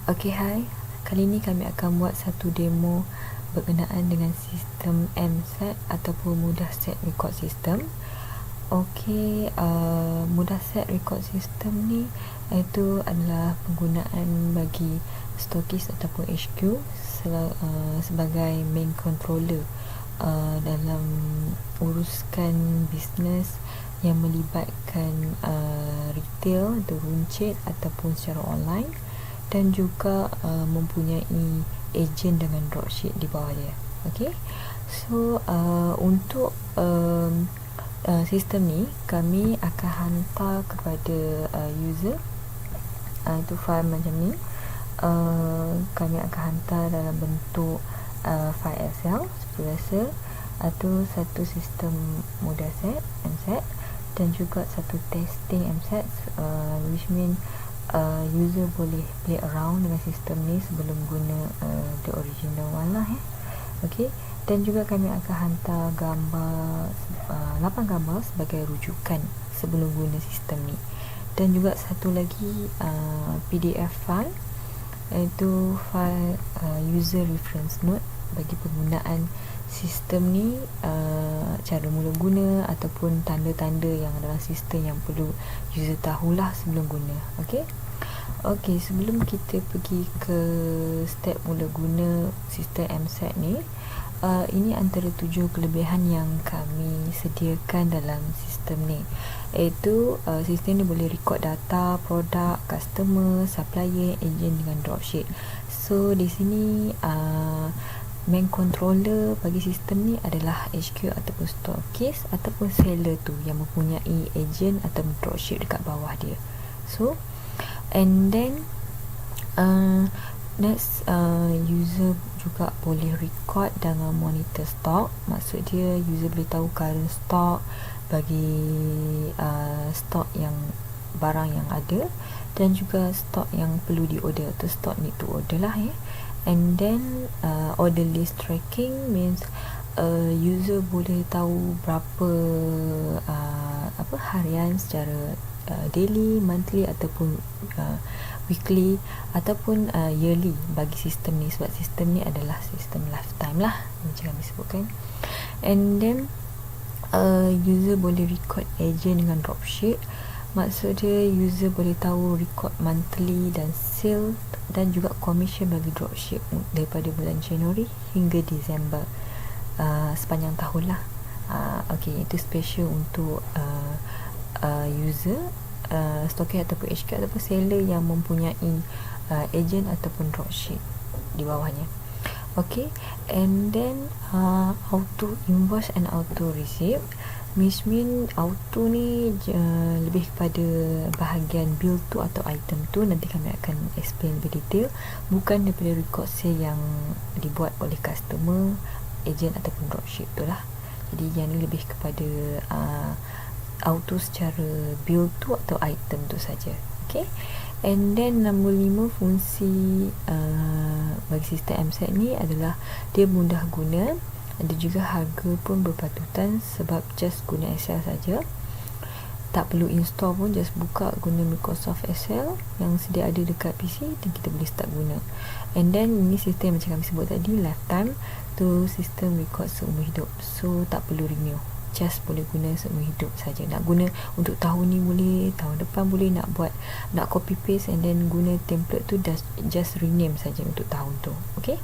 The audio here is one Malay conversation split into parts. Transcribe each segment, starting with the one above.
Okay, hai. Kali ni kami akan buat satu demo berkenaan dengan sistem MSET ataupun mudah set record system. Okay, mudah set record system ni itu adalah penggunaan bagi stokis ataupun HQ sebagai main controller dalam uruskan bisnes yang melibatkan retail atau runcit ataupun secara online, dan juga mempunyai ejen dengan dropship di bawah dia. Okay, so untuk sistem ni kami akan hantar kepada user itu file macam ni. Kami akan hantar dalam bentuk file Excel seperti biasa, atau satu sistem mudah set MSET dan juga satu testing MSET, which mean user boleh play around dengan sistem ni sebelum guna the original one lah. Okay, dan juga kami akan hantar gambar 8 gambar sebagai rujukan sebelum guna sistem ni, dan juga satu lagi PDF file, iaitu file user reference note bagi penggunaan sistem ni, cara mula guna ataupun tanda-tanda yang dalam sistem yang perlu user tahulah sebelum guna. Okey, sebelum kita pergi ke step mula guna sistem MSET ni, ini antara 7 kelebihan yang kami sediakan dalam sistem ni, iaitu sistem ni boleh record data produk, customer, supplier, agent dengan dropship. So di sini main controller bagi sistem ni adalah HQ ataupun stockist ataupun seller tu yang mempunyai agent atau dropship dekat bawah dia. So and then next, user juga boleh record dengan monitor stock. Maksud dia user boleh tahu current stock bagi stock yang barang yang ada, dan juga stock yang perlu di order atau stock need to order lah. And then order list tracking means user boleh tahu berapa harian secara daily, monthly ataupun weekly ataupun yearly bagi sistem ni, sebab sistem ni adalah sistem lifetime lah macam kami sebutkan. And then user boleh record agent dengan dropship. Maksud dia user boleh tahu record monthly dan sale dan juga commission bagi dropship daripada bulan Januari hingga Disember sepanjang tahun lah. Okay, itu special untuk user stokis ataupun HQ ataupun seller yang mempunyai agent ataupun dropship di bawahnya. Okay, and then auto invoice and auto receipt mean auto ni lebih kepada bahagian bill tu atau item tu, nanti kami akan explain lebih detail, bukan daripada record sale yang dibuat oleh customer, agent ataupun dropship tu lah. Jadi yang ni lebih kepada auto secara bill tu atau item tu saja. Okay, and then nombor 5, fungsi bagi sistem MSET ni adalah dia mudah guna, ada juga harga pun berpatutan sebab just guna Excel saja, tak perlu install pun, just buka guna Microsoft Excel yang sedia ada dekat PC dan kita boleh start guna. And then ini sistem macam kami sebut tadi, lifetime tu sistem record seumur hidup, so tak perlu renew, just boleh guna seumur hidup saja. Nak guna untuk tahun ni boleh, tahun depan boleh, nak copy paste and then guna template tu just rename saja untuk tahun tu. Okay,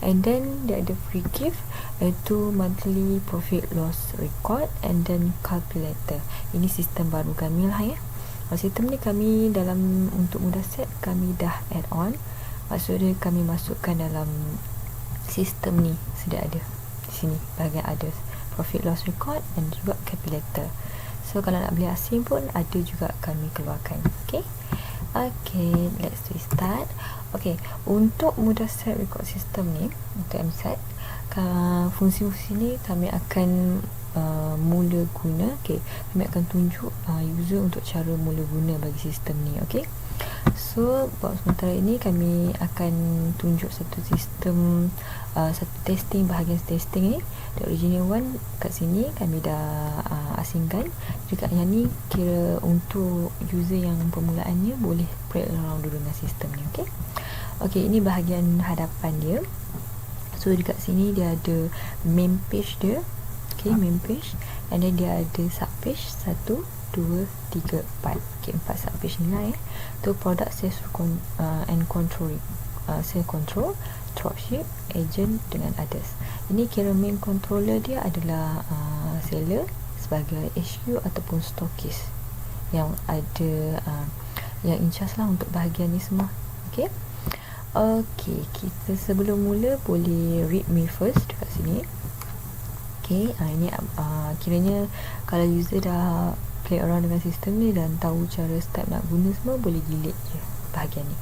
and then dia ada free gift, iaitu monthly profit loss record and then calculator. Ini sistem baru kami lah sistem ni kami dalam untuk mudah set kami dah add on. Maksud dia kami masukkan dalam sistem ni sedia ada di sini bahagian others, profit loss record dan juga calculator. So kalau nak beli asing pun ada juga kami keluarkan. Okay, let's start. Okay, untuk mudah set record system ni untuk MSET, fungsi-fungsi ni kami akan mula guna. Okay, kami akan tunjuk user untuk cara mula guna bagi sistem ni. Okay, so buat sementara ini kami akan tunjuk satu sistem, satu testing, bahagian testing ni. The original one kat sini kami dah asingkan. Juga yang ni kira untuk user yang permulaannya boleh play around dulu dengan sistem ni. Okey, ini bahagian hadapan dia. So dekat sini dia ada main page dia. Okay, main page. And then dia ada sub page 1, 2, 3, 4. Okay, 4 sub page ni lah tu product sales and control, sales control, dropship, agent dengan others. Ini kira main controller dia adalah seller sebagai HQ ataupun stockist yang ada yang in charge lah untuk bahagian ni semua. Okay. Okay, kita sebelum mula boleh read me first dekat sini. Okay, ini kiranya kalau user dah play around dengan sistem ni dan tahu cara step nak guna semua, boleh delete je bahagian ni,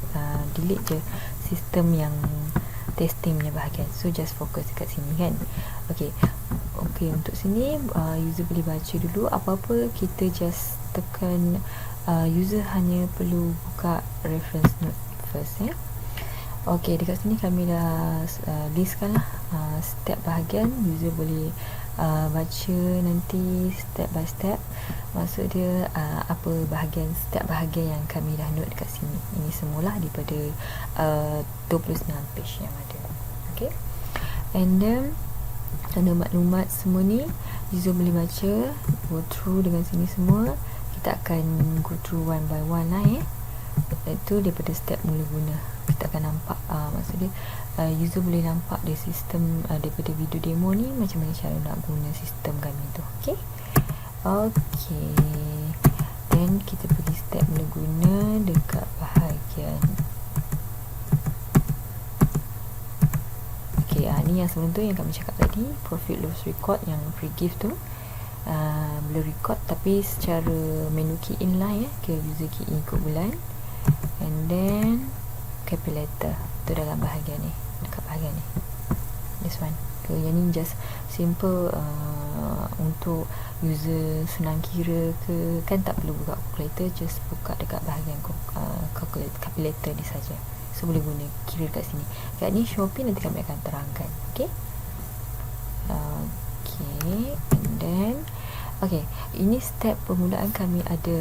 delete je sistem yang testing punya bahagian. So just fokus dekat sini kan. Okay, untuk sini user boleh baca dulu. Apa-apa kita just tekan, user hanya perlu buka reference note first ya. Okay, dekat sini kami dah listkan lah step bahagian. User boleh baca nanti step by step. Maksud dia apa step bahagian yang kami dah note dekat sini. Ini semualah daripada 29 page yang ada. Okay, and then tanda maklumat semua ni user boleh baca, go through dengan sini semua. Kita akan go through one by one lah ya. Itu daripada step mula guna. Kita akan nampak maksudnya user boleh nampak dari sistem daripada video demo ni macam mana cara nak guna sistem kami tu. Okay. Then kita pergi step mula guna dekat bahagian ni yang sebelum tu yang kami cakap tadi, profit loss record yang free gift tu. Boleh record tapi secara menu key in lah ya, ke user key in ikut bulan. And then calculator tu dalam bahagian ni, dekat bahagian ni, this one. Yang ni just simple untuk user senang kira ke, kan tak perlu buka calculator, just buka dekat bahagian calculator ni saja. So boleh guna kira dekat sini. Kat ni Shopee nanti kami akan terangkan. Okay, and then ini step permulaan kami ada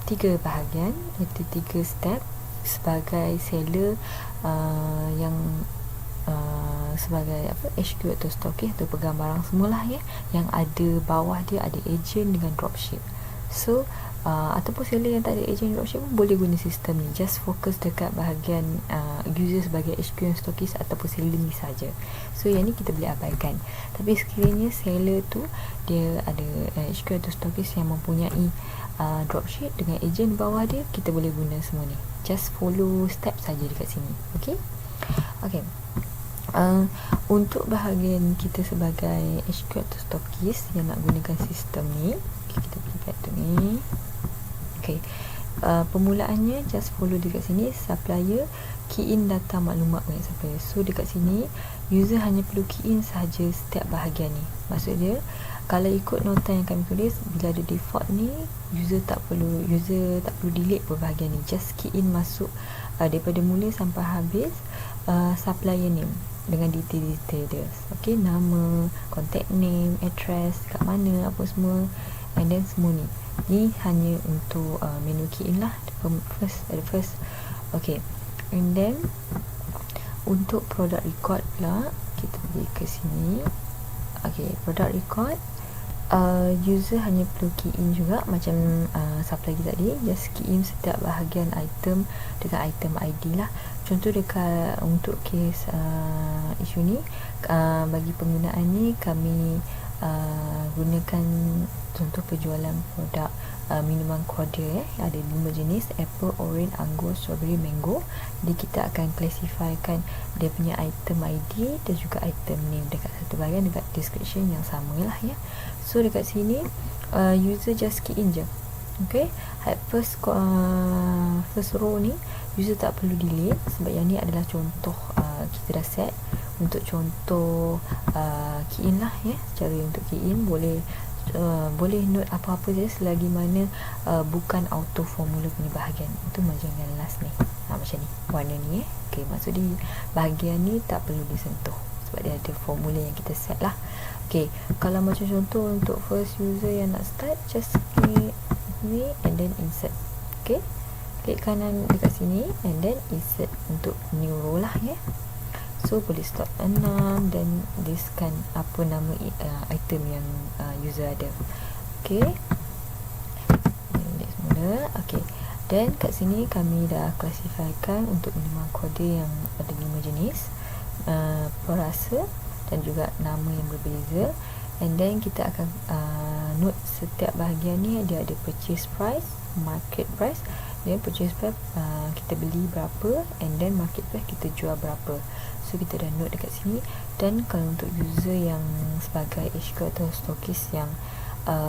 3 bahagian, iaitu 3 step sebagai seller yang sebagai HQ atau stockist atau pegang barang semualah ya. Yang ada bawah dia ada agent dengan dropship. So ataupun seller yang tak ada agent dropship pun boleh guna sistem ni. Just fokus dekat bahagian user sebagai HQ dan stockist ataupun seller ni saja. So yang ni kita boleh abaikan. Tapi sekiranya seller tu dia ada HQ atau stockist yang mempunyai dropship dengan agent bawah dia, kita boleh guna semua ni. Just follow step saja dekat sini. Okay. Untuk bahagian kita sebagai HQ atau stockist yang nak gunakan sistem ni, kita pergi kat tu ni. Permulaannya just follow dekat sini, supplier key in data maklumat banyak supplier. So dekat sini user hanya perlu key in sahaja setiap bahagian ni. Maksud dia kalau ikut nota yang kami tulis, bila ada default ni user tak perlu delete pun bahagian ni. Just key in masuk daripada mula sampai habis supplier name dengan detail dia. Okay, nama, contact name, address, kat mana, apa semua, and then semua ni. Ni hanya untuk menu key in lah. First. Okay, and then untuk product record pula, kita pergi ke sini. Okay, product record, user hanya perlu key in juga macam supply tadi. Just key in setiap bahagian item dengan item ID lah. Contoh dekat untuk case isu ni, bagi penggunaan ni kami gunakan contoh penjualan produk minuman cordial ada 5 jenis, apple, orange, anggur, strawberry, mango. Jadi kita akan classifykan dia punya item ID dan juga item name dekat satu bahagian, dekat description yang sama lah ya. So dekat sini user just key in je. Okay, first row ni user tak perlu delete sebab yang ni adalah contoh kita dah set untuk contoh key in lah ya. Cara untuk key in boleh note apa-apa je selagi mana bukan auto formula punya bahagian. Itu macam yang last ni, macam ni warna ni Okay, maksud dia bahagian ni tak perlu disentuh sebab dia ada formula yang kita set lah. Okay, kalau macam contoh untuk first user yang nak start, just klik ni and then insert. Okay, klik kanan dekat sini and then insert untuk new row lah ya. So boleh stop 6 dan listkan apa nama item yang user ada. Okay, semula. Okay, dan kat sini kami dah klasifikasikan untuk minima kode yang ada 5 jenis, perasa dan juga nama yang berbeza. And then kita akan note setiap bahagian ni dia ada purchase price, market price. Dan purchase price kita beli berapa, and then market price kita jual berapa. So kita dah note dekat sini. Dan kalau untuk user yang sebagai HQ atau stokis yang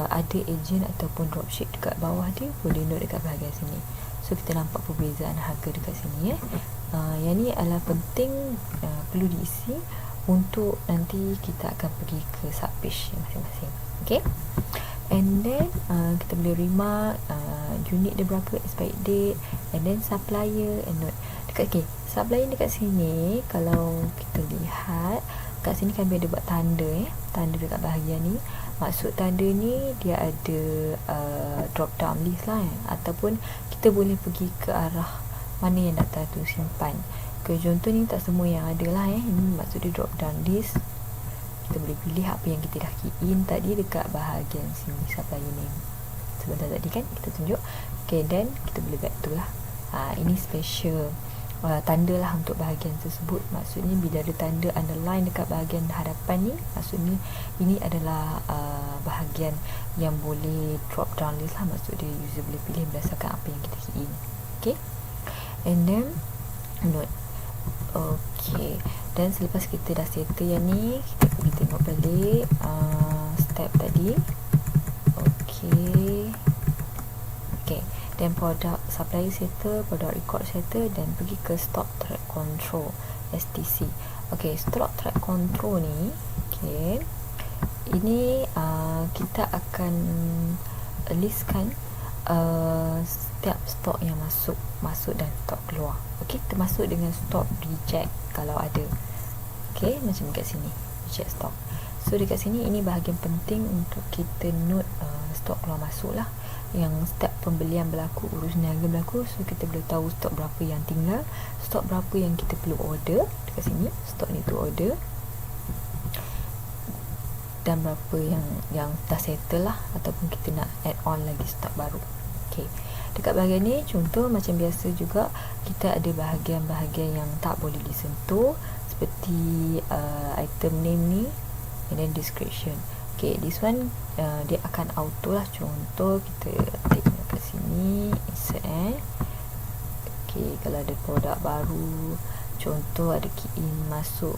ada agent ataupun dropship dekat bawah dia, boleh note dekat bahagian sini. So kita nampak perbezaan harga dekat sini ya. Yang ni adalah penting, perlu diisi untuk nanti kita akan pergi ke subpage masing-masing. Okay, and then kita boleh remark unit dia berapa, expired date, and then supplier and note dekat. Okay, supplier dekat sini kalau kita lihat kat sini kami ada buat tanda tanda dekat bahagian ni. Maksud tanda ni dia ada drop down list lah ataupun kita boleh pergi ke arah mana yang data tu simpan. Contoh ni tak semua yang ada lah ini maksud dia drop down list. Kita boleh pilih apa yang kita dah key in tadi dekat bahagian sini supplier name. Sebentar tadi kan kita tunjuk. Okay, then kita boleh back tu lah. Ini special tanda lah untuk bahagian tersebut. Maksudnya bila ada tanda underline dekat bahagian hadapan ni, maksudnya ini adalah bahagian yang boleh drop down list lah. Maksud dia user boleh pilih berdasarkan apa yang kita key in. Okay, and then note. Okay, dan selepas kita dah settle yang ni, kita pergi tengok balik step tadi. Okay, okay, dan product supplier settle, product record settle, dan pergi ke stock track control STC. Okay, stock track control ni, okay, ini kita akan listkan setiap stok yang masuk dan stok keluar. Okey, termasuk dengan stok reject kalau ada. Okey, macam dekat sini reject stok. So dekat sini ini bahagian penting untuk kita note stok keluar masuk lah. Yang setiap pembelian berlaku, urus niaga berlaku, so kita boleh tahu stok berapa yang tinggal, stok berapa yang kita perlu order dekat sini, stok ni tu order, dan berapa yang dah settle lah ataupun kita nak add on lagi stok baru. Okay, dekat bahagian ni contoh macam biasa juga kita ada bahagian-bahagian yang tak boleh disentuh seperti item name ni and then description. Okay, this one dia akan auto lah. Contoh kita tengok kat sini insert okay, kalau ada produk baru, contoh ada key in masuk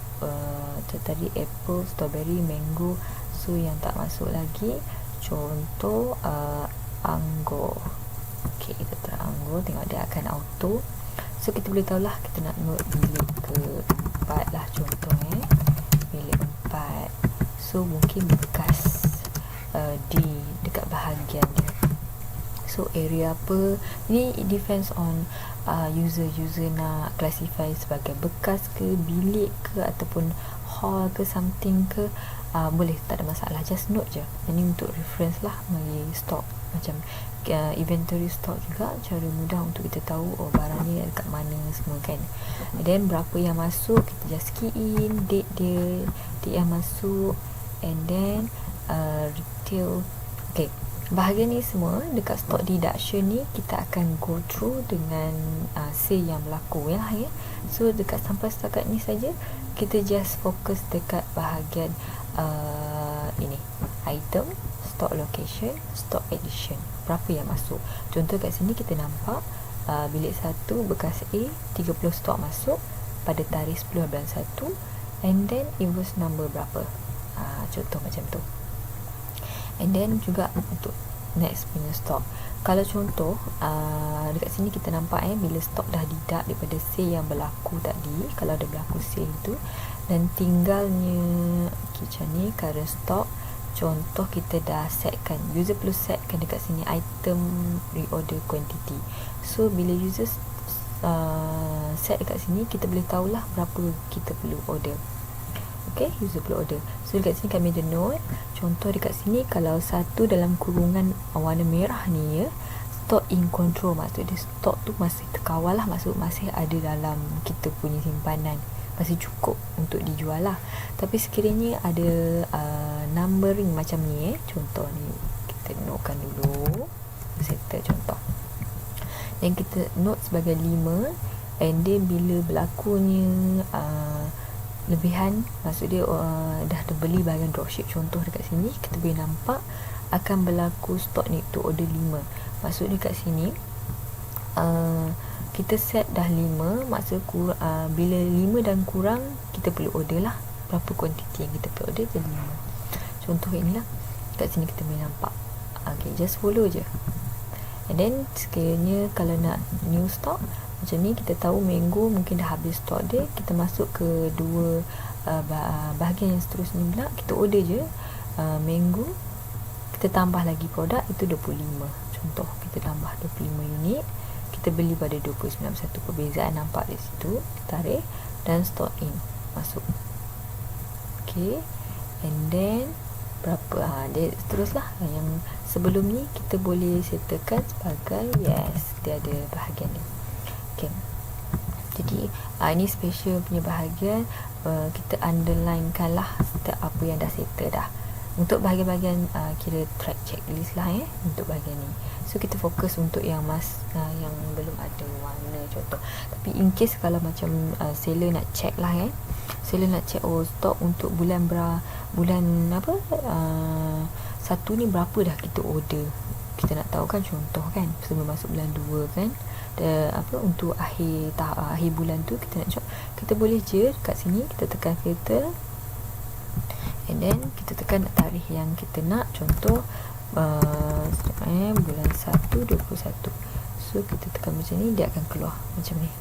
tadi apple, strawberry, mango. So yang tak masuk lagi contoh anggur. Okay, kita try anggur, tengok dia akan auto. So kita boleh tahulah kita nak note bilik ke-4 lah contoh bilik 4. So mungkin bekas di dekat bahagian dia. So area apa ni, it depends on user nak classify sebagai bekas ke, bilik ke, ataupun hall ke, something ke, boleh, tak ada masalah, just note je. Ini untuk reference lah bagi stock. Macam inventory stock juga cara mudah untuk kita tahu barang ni dekat mana semua kan. Dan berapa yang masuk kita just key in date dia, date yang masuk, and then retail. Okay, bahagian ni semua dekat stock deduction ni kita akan go through dengan sale yang berlaku ya. So dekat sampai setakat ni saja kita just fokus dekat bahagian ini item, stock location, stock edition, berapa yang masuk. Contoh kat sini kita nampak bilik 1 bekas A 30 stok masuk pada tarikh 10 bulan 1, and then invoice number berapa, contoh macam tu. And then juga untuk next punya stock, kalau contoh dekat sini kita nampak bila stok dah deduct daripada sale yang berlaku tadi, kalau ada berlaku sale tu, dan tinggalnya macam ni current stock. Contoh kita dah setkan, user perlu setkan dekat sini item reorder quantity. So bila user set dekat sini, kita boleh tahulah berapa kita perlu order. Okay, user perlu order. So dekat sini kami ada note. Contoh dekat sini kalau satu dalam kurungan warna merah ni ya, stock in control, maksud dia stok tu masih terkawal lah, maksud masih ada dalam kita punya simpanan, masih cukup untuk dijual lah. Tapi sekiranya ada numbering macam ni, contoh ni kita notekan dulu, settle contoh yang kita note sebagai 5, and then bila berlakunya lebihan, maksud dia dah terbeli bahagian dropship, contoh dekat sini kita boleh nampak akan berlaku stok ni tu order 5. Maksud dia kat sini kita set dah 5, maksud bila 5 dan kurang kita perlu order lah berapa kuantiti yang kita perlu order, jadi 5. Contoh inilah kat sini kita boleh nampak. Okay, just follow je. And then sekiranya kalau nak new stock macam ni, kita tahu minggu mungkin dah habis stok dia, kita masuk ke dua bahagian yang seterusnya pula, kita order je minggu, kita tambah lagi produk itu 25. Contoh kita tambah 25 unit, kita beli pada 29.1, perbezaan nampak di situ, tarik dan stock in masuk. Okay, and then berapa, dia teruslah. Yang sebelum ni kita boleh settlekan sebagai yes, dia ada bahagian ni. Okay, jadi ini special punya bahagian, kita underlinekan lah setiap apa yang dah settle dah. Untuk bahagian-bahagian kira track checklist lah untuk bahagian ni. So kita fokus untuk yang yang belum ada warna contoh. Tapi in case kalau macam seller nak check lah seller nak check stok untuk bulan apa satu ni berapa dah kita order. Kita nak tahu kan, contoh kan sebelum masuk bulan 2 kan, untuk akhir bulan tu kita nak check, kita boleh je kat sini kita tekan filter, and then kita tekan tarikh yang kita nak, contoh bulan 1/21. So kita tekan macam ni, dia akan keluar macam ni.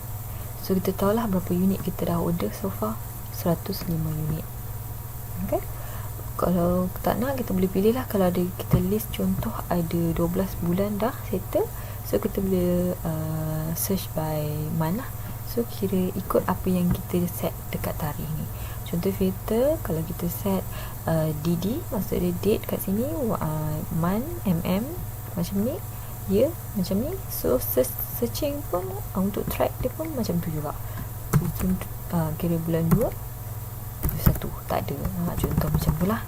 So kita tahulah berapa unit kita dah order so far, 105 unit. Okay, kalau tak nak kita boleh pilih lah, kalau ada kita list contoh ada 12 bulan dah settle, so kita boleh search by month lah. So kira ikut apa yang kita set dekat tarikh ni. Contoh filter, kalau kita set DD, maksud dia date kat sini, month, macam ni, year, macam ni. So searching pun untuk track dia pun macam tu juga. Kira bulan 2 1 tak ada, contoh macam tu lah,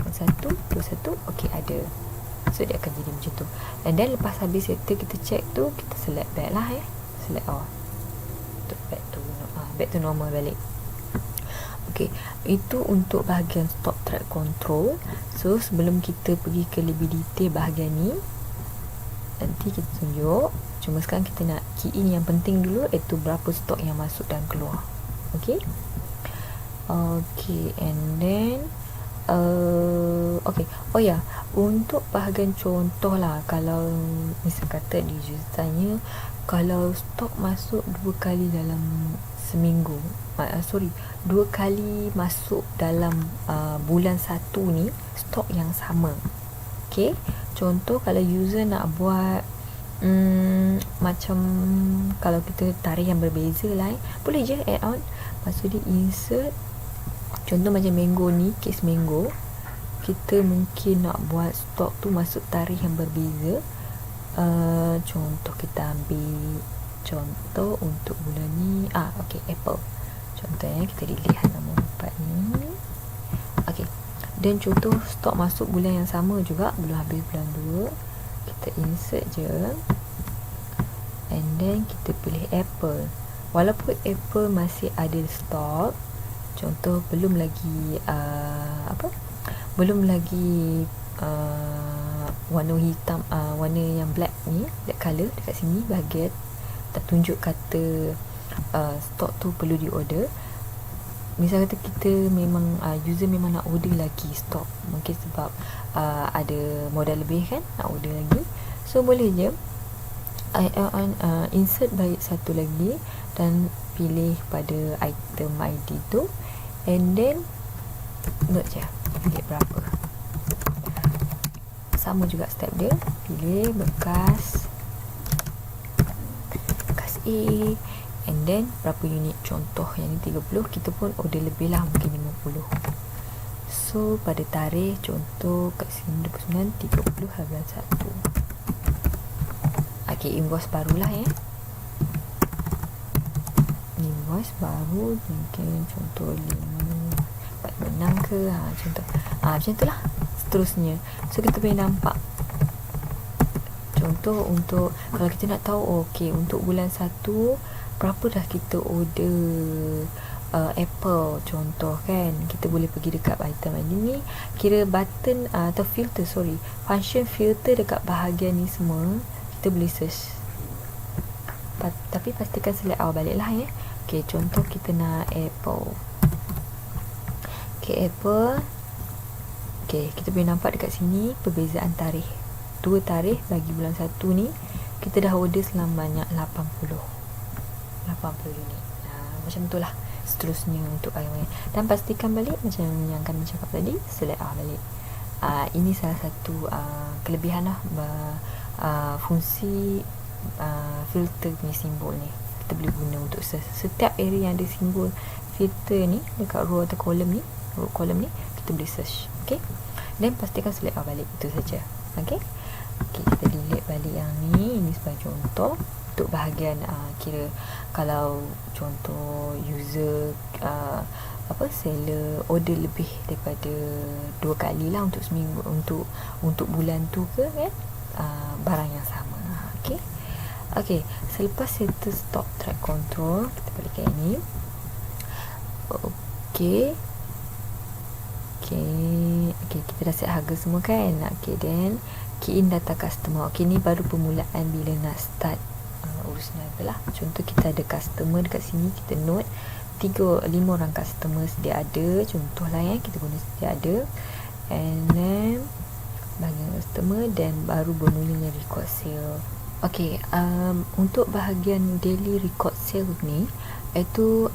1/21, ok ada. So dia akan jadi macam tu. And then lepas habis settle, kita check tu, kita select back lah select all, back to normal balik. Okay, itu untuk bahagian stock track control. So sebelum kita pergi ke lebih detail bahagian ni, nanti kita tunjuk. Cuma sekarang kita nak key in yang penting dulu, iaitu berapa stok yang masuk dan keluar. Okay, and then oh ya, untuk bahagian contoh lah, kalau misal kata di jurusannya, kalau stok masuk 2 kali dalam seminggu, 2 kali masuk dalam bulan 1 ni, stok yang sama. Okay, contoh kalau user nak buat macam kalau kita tarikh yang berbeza lah, boleh je add on. Maksud dia insert, contoh macam mango ni, case mango, kita mungkin nak buat stok tu masuk tarikh yang berbeza. Contoh kita ambil contoh untuk bulan ni, apple contohnya, kita lihat nombor 4 ni. Okay, dan contoh stok masuk bulan yang sama juga, belum habis bulan 2, kita insert je, and then kita pilih apple. Walaupun apple masih ada stok, contoh belum lagi warna hitam, warna yang black ni, black color dekat sini bahagian tak tunjuk kata stok tu perlu di order. Misal kata kita memang user memang nak order lagi stok, mungkin sebab ada modal lebih kan, nak order lagi, so boleh je insert baik satu lagi dan pilih pada item ID tu, and then note je berapa. Sama juga step dia, pilih bekas A, and then berapa unit, contoh yang ni 30, kita pun order lebih lah, mungkin 50. So pada tarikh contoh kat sini 29, 30 harian 1. Ok, Okay, invoice barulah invoice baru mungkin contoh 546 ke, contoh macam tu lah seterusnya. So kita boleh nampak contoh untuk kalau kita nak tahu untuk bulan 1 berapa dah kita order Apple contoh kan, kita boleh pergi dekat item ini, kira button atau function filter dekat bahagian ni semua kita boleh search, tapi pastikan select awal balik lah Okay, contoh kita nak Apple. Okay, Apple. Okay, kita boleh nampak dekat sini perbezaan tarikh. 2 tarikh bagi bulan 1 ni kita dah order selama banyak 80 unit. Macam tu lah seterusnya untuk iOS. Dan pastikan balik macam yang kami cakap tadi, select balik. Ini salah satu kelebihan lah fungsi filter punya simbol ni. Kita boleh guna untuk setiap area yang ada simbol filter ni dekat row atau kolom ni, kita boleh search. Okay, dan pastikan select balik, itu saja. Okay, kita delete balik yang ni. Ini sebagai contoh untuk bahagian kira kalau contoh user seller order lebih daripada 2 kali lah untuk seminggu, untuk bulan tu ke barang yang sama. Okay, selepas settle stock track control, kita balik ke ini. Okay, kita dah set harga semua kan. Then key in data customer. Ni baru permulaan bila nak start urusan adalah. Contoh kita ada customer dekat sini, kita note 5 orang customer sedia ada, contohlah kita guna sedia ada, and then bahagian customer, dan baru bermulanya record sale. Untuk bahagian daily record sale ni, itu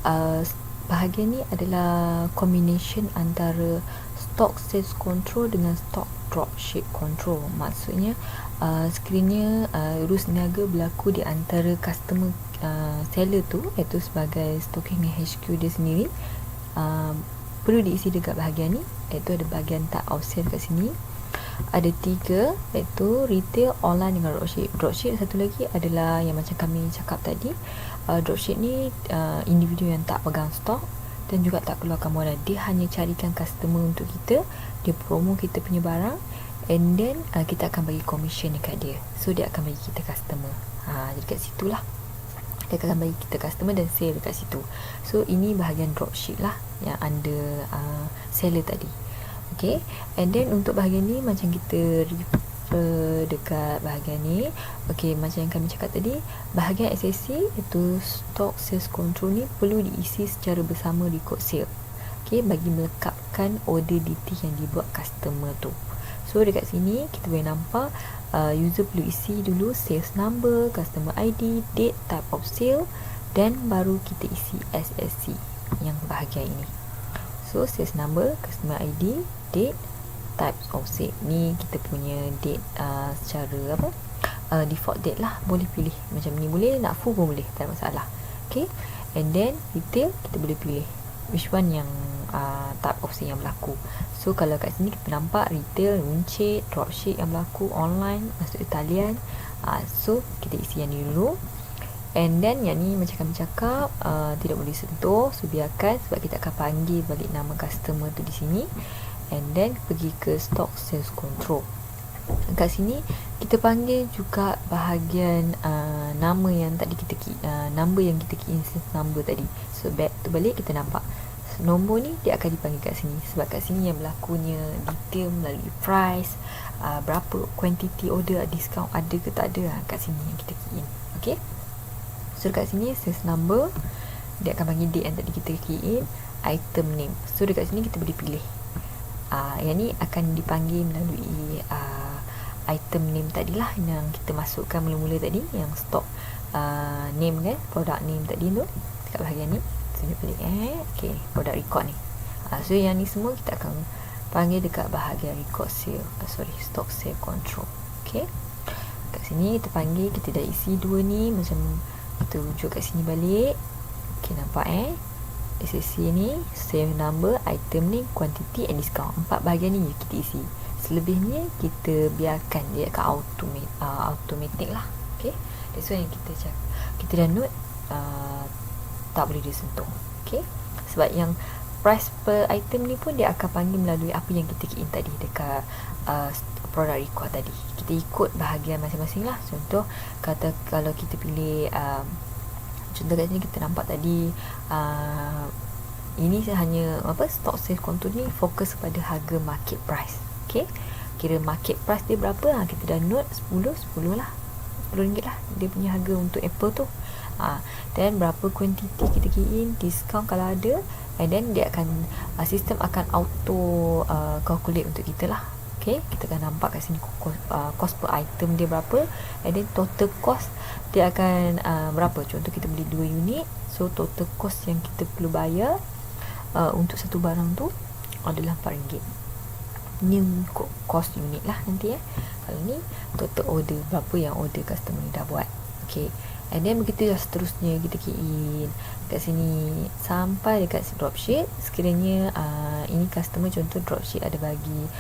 bahagian ni adalah combination antara stock sales control dengan stock dropship control. Maksudnya sekiranya urus niaga berlaku di antara customer seller tu, iaitu sebagai stocking HQ dia sendiri, perlu diisi dekat bahagian ni, iaitu ada bahagian type of sale kat sini. Ada 3, iaitu retail, online dengan dropship. Dropship satu lagi adalah yang macam kami cakap tadi, dropship ni individu yang tak pegang stok dan juga tak keluarkan modal. Dia hanya carikan customer untuk kita, dia promo kita punya barang, and then kita akan bagi commission dekat dia. So dia akan bagi kita customer. Jadi kat situ lah dia akan bagi kita customer dan sale dekat situ. So ini bahagian dropship lah yang under seller tadi. Okay, and then untuk bahagian ni macam kita refer dekat bahagian ni. Okay, macam yang kami cakap tadi, bahagian SSC iaitu stock sales control ni perlu diisi secara bersama record sale. Okay, bagi melekapkan order detail yang dibuat customer tu. So dekat sini kita boleh nampak user perlu isi dulu sales number, customer ID, date, type of sale, dan baru kita isi SSC yang bahagian ini. So sales number, customer ID, date, types of sale. Ni kita punya date secara default date lah. Boleh pilih macam ni, boleh nak full pun boleh, tak ada masalah. Okay, and then retail kita boleh pilih which one yang type of sale yang berlaku. So kalau kat sini kita nampak retail, runcit, dropship yang berlaku, online, masuk talian. So kita isi yang ni dulu. And then yang ni macam kami cakap tidak boleh sentuh, so biarkan, sebab kita akan panggil balik nama customer tu di sini. And then pergi ke stock sales control. Kat sini kita panggil juga bahagian nama yang tadi kita number yang kita key in, sales number tadi. So back tu balik kita nampak nombor ni dia akan dipanggil kat sini, sebab kat sini yang berlakunya detail melalui price, berapa quantity order, discount ada ke tak ada, kat sini yang kita key in. Okay, so dekat sini sales number, dia akan panggil date yang tadi kita key in, item name. So dekat sini kita boleh pilih yang ni akan dipanggil melalui item name tadilah yang kita masukkan mula-mula tadi, yang stock name kan, product name tadi tu dekat bahagian ni. So dia pilih okay, product record ni. So yang ni semua kita akan panggil dekat bahagian record sale, stock sale control. Okay, kat sini kita panggil, kita dah isi 2 ni, macam kita rujuk kat sini balik. Okay, nampak SSC ni, sale number, item name, quantity and discount. 4 bahagian ni kita isi. Selebihnya kita biarkan dia akan automatic lah. Okay, That's why yang kita dah note tak boleh disentuh. Okay, sebab yang price per item ni pun dia akan panggil melalui apa yang kita key in tadi dekat product record tadi. Kita ikut bahagian masing-masing lah. Contoh kata kalau kita pilih contoh kat sini kita nampak tadi ini hanya stock sales control ni fokus pada harga market price. Okay, kira market price dia berapa, kita dah note 10 lah, RM10 lah dia punya harga untuk Apple tu. Dan berapa quantity kita key in, discount kalau ada, and then dia akan sistem akan auto calculate untuk kita lah. Okay, kita akan nampak kat sini cost per item dia berapa, and then total cost dia akan berapa. Contoh kita beli 2 unit, so total cost yang kita perlu bayar untuk satu barang tu adalah RM4. Ni cost unit lah nanti Kalau ni total order, berapa yang order customer ni dah buat. Okay, and then begitu lah seterusnya kita key in kat sini sampai dekat dropship. Sekiranya ini customer, contoh dropship ada bagi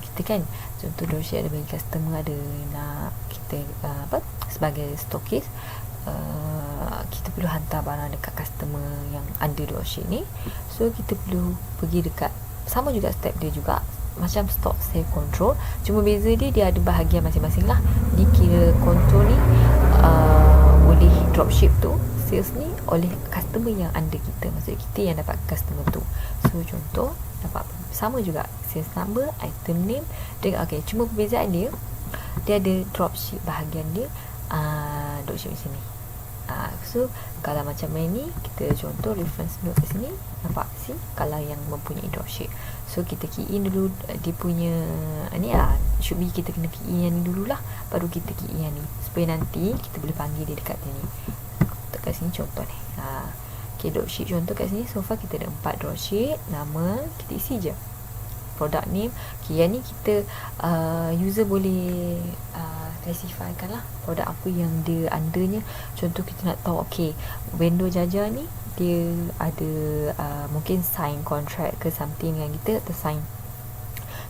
kita kan, contoh dropship ada bagi customer ada nak kita sebagai stokis, kita perlu hantar barang dekat customer yang under dropship ni. So kita perlu pergi dekat, sama juga step dia juga macam stock save control, cuma beza dia ada bahagian masing-masing lah. Ni kira control ni oleh dropship tu, sales ni oleh customer yang under kita, maksud kita yang dapat customer tu. So contoh dapat sama juga sales number, item name dengan cuma perbezaan dia ada dropship bahagian dia dropship macam ni. So kalau macam ni kita contoh reference note kat sini, nampak sih kalau yang mempunyai dropship. So kita key in dulu dia punya ni should be kita kena key in yang ni dululah, baru kita key in yang ni supaya nanti kita boleh panggil dia dekat sini. Kat sini contoh ni okay, dropship contoh kat sini so far kita ada 4 dropship. Nama kita isi je, product name. Okay, yang ni kita user boleh classifykan lah produk apa yang dia undernya. Contoh kita nak tahu okay, vendor Jaja ni dia ada mungkin sign contract ke something yang kita tersign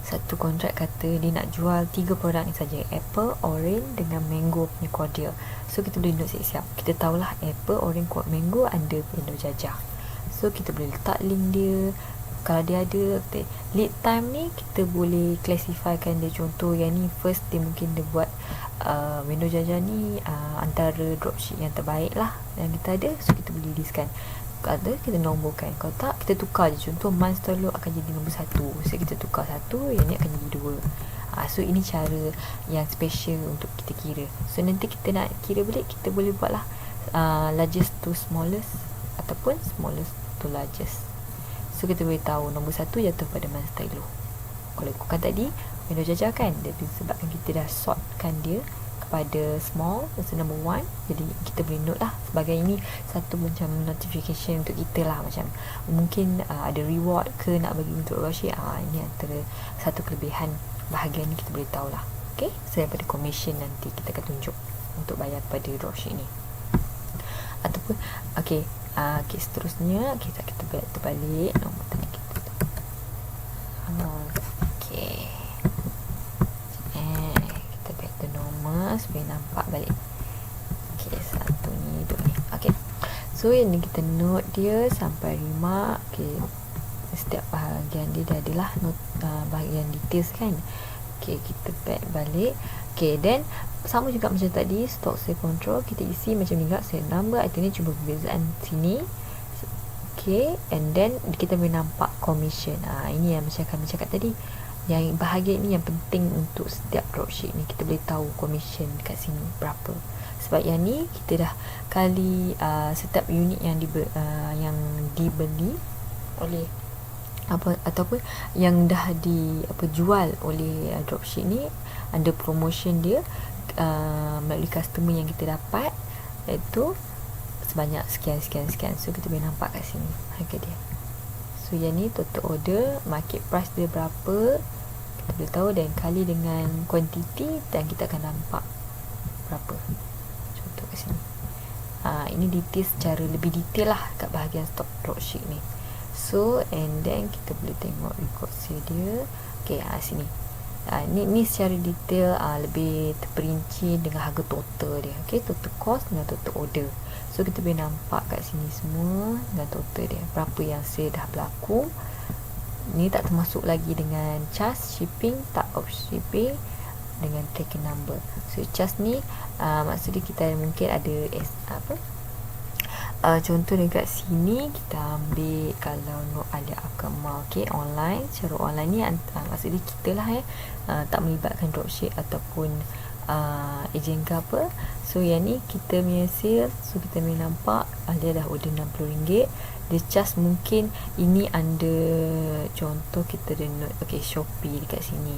satu kontrak, kata dia nak jual 3 produk ni saja, apple, orange dengan mango punya cordial. So kita boleh note siap-siap, kita tahulah apple, orange, mango under vendor Jaja. So kita boleh letak link dia. Kalau dia ada lead time ni, kita boleh classifykan dia. Contoh yang ni first dia mungkin dia buat vendor Jaja ni antara dropship yang terbaik lah yang kita ada. So kita boleh listkan, kalau ada kita nomborkan, kalau tak kita tukar je. Contoh month lalu akan jadi nombor 1, so kita tukar 1, yang ni akan jadi 2. So ini cara yang special untuk kita kira. So nanti kita nak kira balik, kita boleh buat lah largest to smallest ataupun smallest to largest. So kita boleh tahu nombor 1 jatuh pada month lalu. Kalau ikutkan tadi vendor Jaja kan, dia disebabkan kita dah sortkan dia kepada small, so number 1, jadi kita boleh note lah sebagai ini satu macam notification untuk kita lah, macam mungkin ada reward ke nak bagi untuk dropship. Ini antara satu kelebihan bahagian ni, kita boleh tahu lah. Okay, so daripada commission nanti kita akan tunjuk untuk bayar kepada dropship ni ataupun okay, seterusnya kita balik nombor tadi kita kita back to normal supaya nampak balik. Okay, satu ni, dua ni. Okay, so yang ni kita note dia sampai remark. Okay, setiap bahagian dia dah adalah bahagian details kan. Okay, kita back balik. Okay, then sama juga macam tadi stock sale control, kita isi macam ni juga sale number, item ni cuma perbezaan sini. Okay, and then kita boleh nampak commission. Ini yang macam kami cakap tadi, yang bahagian ni yang penting untuk setiap dropship ni, kita boleh tahu commission kat sini berapa. Sebab yang ni kita dah kali setiap unit yang dibeli oleh ataupun yang dah jual oleh dropship ni, ada promotion dia melalui customer yang kita dapat, iaitu sebanyak sekian. So kita boleh nampak kat sini harga dia. So yang ni total order, market price dia berapa, kita boleh tahu, dan kali dengan quantity, dan kita akan nampak berapa. Contoh kat sini. Ini detail secara lebih detail lah kat bahagian stock dropship ni. So and then kita boleh tengok record sale dia. Okay, sini Ni secara detail lebih terperinci dengan harga total dia. Okay, total cost dengan total order. So kita boleh nampak kat sini semua dengan total dia, berapa yang sale dah berlaku. Ni tak termasuk lagi dengan charge shipping, type of shipping dengan tracking number. So charge ni maksudnya kita mungkin ada contoh dekat sini kita ambil kalau Nur Alia Akmal, okay, online. Secara online ni maksudnya kita lah tak melibatkan dropship ataupun ejen ke apa. So yang ni kita punya sale. So kita boleh nampak dia dah order RM60. Dia charge mungkin ini under contoh kita ada note, okay, Shopee dekat sini.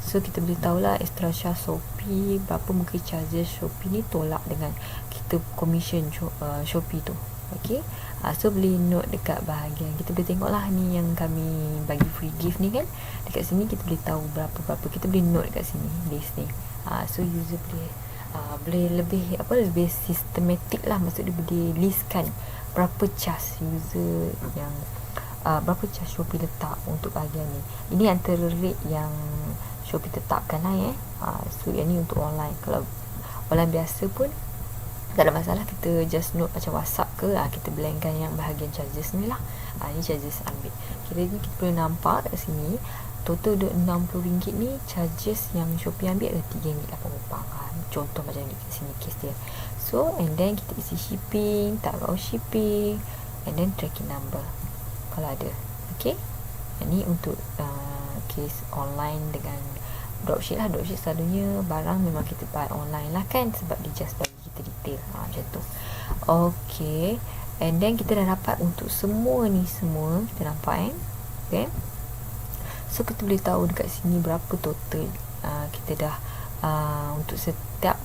So kita boleh tahulah extra charge Shopee berapa mungkin charges Shopee ni tolak dengan kita commission Shopee tu. Okay, so boleh note dekat bahagian, kita boleh tengok lah ni yang kami bagi free gift ni kan. Dekat sini kita boleh tahu berapa-berapa, kita boleh note dekat sini list ni. So user boleh lebih sistematik lah, maksudnya boleh listkan berapa charge user yang berapa charge Shopee letak untuk bahagian ni. Ini antara rate yang Shopee tetapkan lah so yang ni untuk online. Kalau online biasa pun tak ada masalah, kita just note macam WhatsApp ke, kita blankkan yang bahagian charges ni lah. Ni charges ambil. Kiranya kita boleh nampak kat sini total RM60 ni, charges yang Shopee ambil adalah RM3.84. Contoh macam ni kat sini case dia. So and then kita isi shipping, type of shipping, and then tracking number kalau ada. Okay, ni untuk case online dengan dropship lah. Dropship selalunya barang memang kita buy online lah kan, sebab dia just bagi kita detail macam tu. Okay, and then kita dah dapat untuk semua ni, semua kita nampak okay. So kita boleh tahu dekat sini berapa total kita dah untuk setiap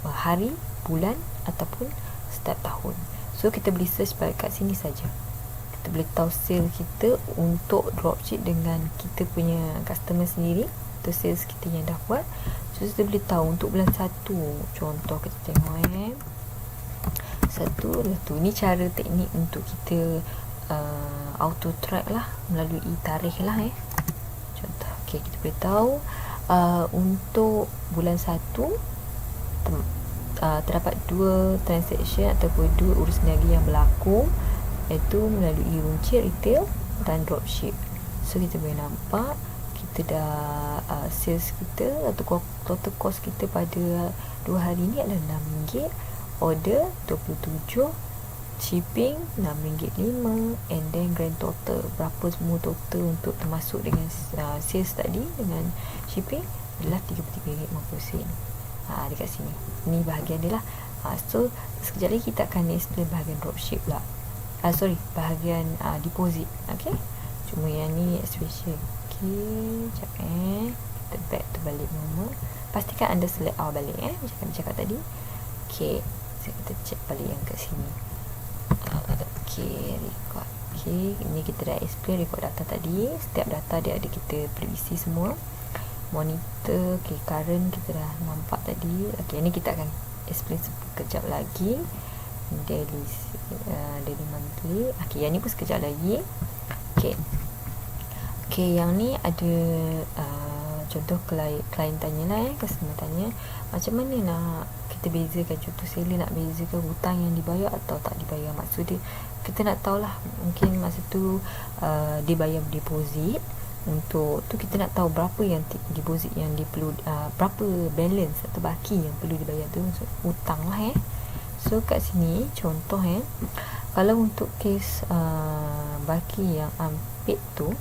hari, bulan ataupun setiap tahun. So kita boleh search kat sini saja. Kita boleh tahu sale kita untuk dropship dengan kita punya customer sendiri, atau sales kita yang dah buat. So kita boleh tahu untuk bulan 1. Contoh kita tengok satu. Ni cara teknik untuk kita auto track lah melalui tarikh lah contoh. Okay, kita boleh tahu untuk bulan 1 terdapat 2 transaction ataupun 2 urusan niaga yang berlaku, iaitu melalui runcit retail dan dropship. So kita boleh nampak kita dah sales kita atau total cost kita pada 2 hari ni adalah RM6, order 27, shipping RM6.5, and then grand total berapa semua total untuk termasuk dengan sales tadi dengan shipping adalah RM33.50. Dekat sini ni bahagian dia lah. So sekejap lagi kita akan explain bahagian dropship pula. Bahagian deposit. Okay, cuma yang ni special. Okay, sekejap kita back to balik normal. Pastikan anda select all balik macam kami cakap tadi. Okay, so kita check balik yang kat sini. Okay, record. Okay, ini kita dah explain record data tadi. Setiap data dia ada, kita perlu isi semua. Monitor, okay, current kita dah nampak tadi. Okay, ini kita akan explain sekejap lagi. Daily monthly. Okay, yang ni pun sekejap lagi. Okay, yang ni ada contoh klien tanya lah customer tanya macam mana nak kita bezakan, contoh seller nak bezakan hutang yang dibayar atau tak dibayar. Maksud dia kita nak tahulah, mungkin masa tu dia bayar deposit. Untuk tu kita nak tahu berapa yang deposit yang dia perlu, berapa balance atau baki yang perlu dibayar tu, hutang lah So kat sini contoh kalau untuk kes baki yang unpaid tu,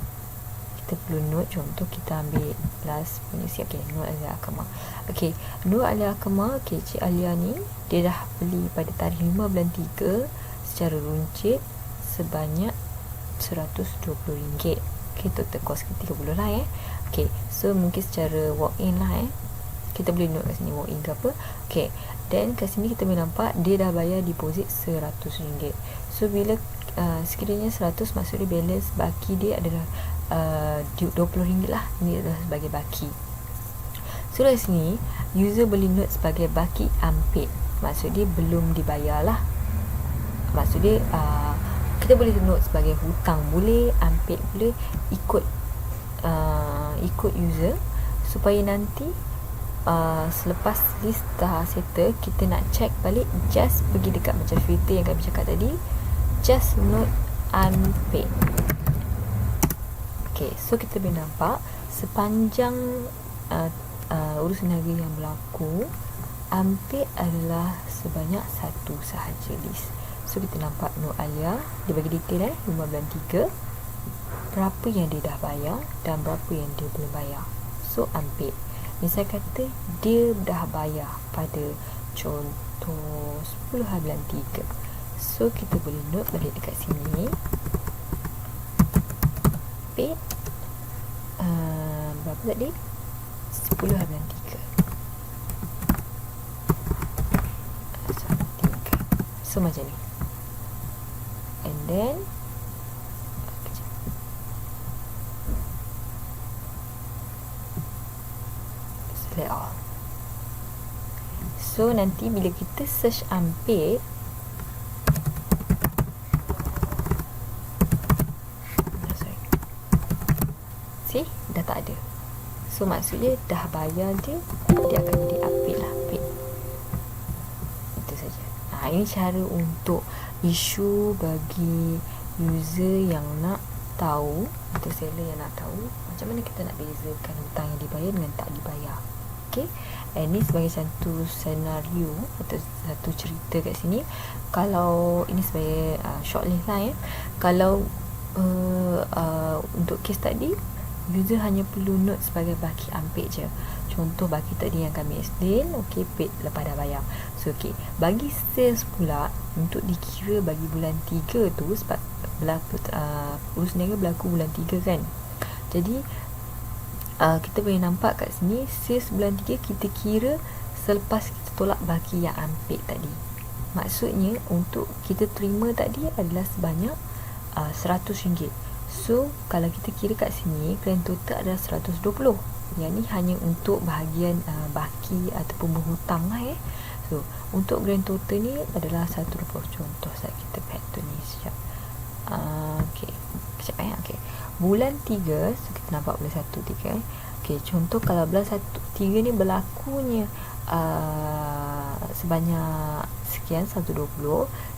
kita perlu note. Contoh kita ambil last punya okay, Nur Alia Akmal. Okay, Nur Alia Akmal, okay, Cik Alia ni dia dah beli pada tarikh 5 bulan 3 secara runcit sebanyak RM120. Okay, total cost kita 30 lah Okay, so mungkin secara walk in lah kita boleh note kat sini walk in ke apa. Okay, then kat sini kita boleh nampak dia dah bayar deposit RM100. So bila sekiranya 100, maksudnya balance baki dia adalah RM20 lah. Ini adalah sebagai baki. So dari sini user boleh note sebagai baki unpaid, maksud dia belum dibayar lah. Maksud dia kita boleh note sebagai hutang boleh, unpaid boleh, ikut user. supaya nanti selepas list dah settle, kita nak check balik, just pergi dekat macam filter yang kami cakap tadi, just note unpaid. Okay, so kita boleh nampak sepanjang urusan niaga yang berlaku, unpaid adalah sebanyak satu sahaja list. So kita nampak note Alia, dia bagi detail 5 bulan 3, berapa yang dia dah bayar dan berapa yang dia belum bayar. So unpaid, misal kata dia dah bayar pada contoh 10 hari bulan 3, so kita boleh note balik dekat sini paid berapa tadi, 10 hari bulan 3. So macam ni, and then select all. So nanti bila kita search unpaid, see, dah tak ada. So maksudnya dah bayar dia akan jadi unpaid lah, paid. Itu saja. Ini cara untuk isu bagi user yang nak tahu, atau seller yang nak tahu macam mana kita nak bezakan hutang yang dibayar dengan tak dibayar. Okay, ini sebagai satu senario atau satu cerita kat sini. Kalau ini sebagai short list lah ya. Kalau untuk kes tadi, user hanya perlu note sebagai baki unpaid je. Contoh baki tadi yang kami explain, okay, paid lepas dah bayar. So okay, bagi sales pula, untuk dikira bagi bulan 3 tu, sebab berlaku urus niaga berlaku bulan 3 kan. Jadi kita boleh nampak kat sini, sales bulan 3 kita kira selepas kita tolak baki yang unpaid tadi. Maksudnya untuk kita terima tadi adalah sebanyak RM100. So kalau kita kira kat sini, grand total adalah 120. Yang ni hanya untuk bahagian baki ataupun berhutang lah So untuk grand total ni adalah 120. Contoh saya kita pattern ni sekejap. Okay, kejap okay. Bulan 3, so kita nampak bulan 1, 3. Okay, contoh kalau bulan 1, 3 ni berlakunya sebanyak sekian, 120,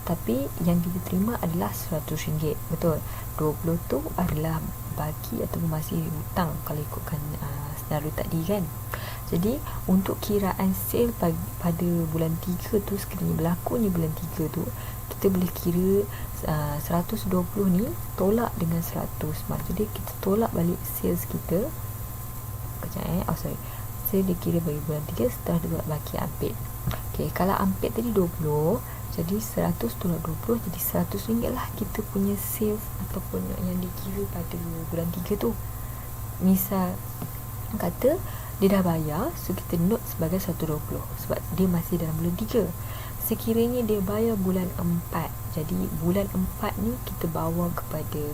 tapi yang kita terima adalah RM100. Betul, 20 tu adalah baki ataupun masih hutang kalau ikutkan senario tadi kan. Jadi untuk kiraan sale pada bulan 3 tu, sekiranya berlakunya bulan 3 tu, kita boleh kira 120 ni tolak dengan 100. Maksudnya kita tolak balik sales kita. Kejap sale dikira bagi bulan 3 setelah dia buat baki unpaid. Okay, kalau unpaid tadi 20, jadi 100 tolak 20, jadi RM100 lah kita punya sales ataupun yang dikira pada bulan 3 tu. Misal kata dia dah bayar, so kita note sebagai 120 sebab dia masih dalam bulan 3. Sekiranya dia bayar bulan 4, jadi bulan 4 ni kita bawa kepada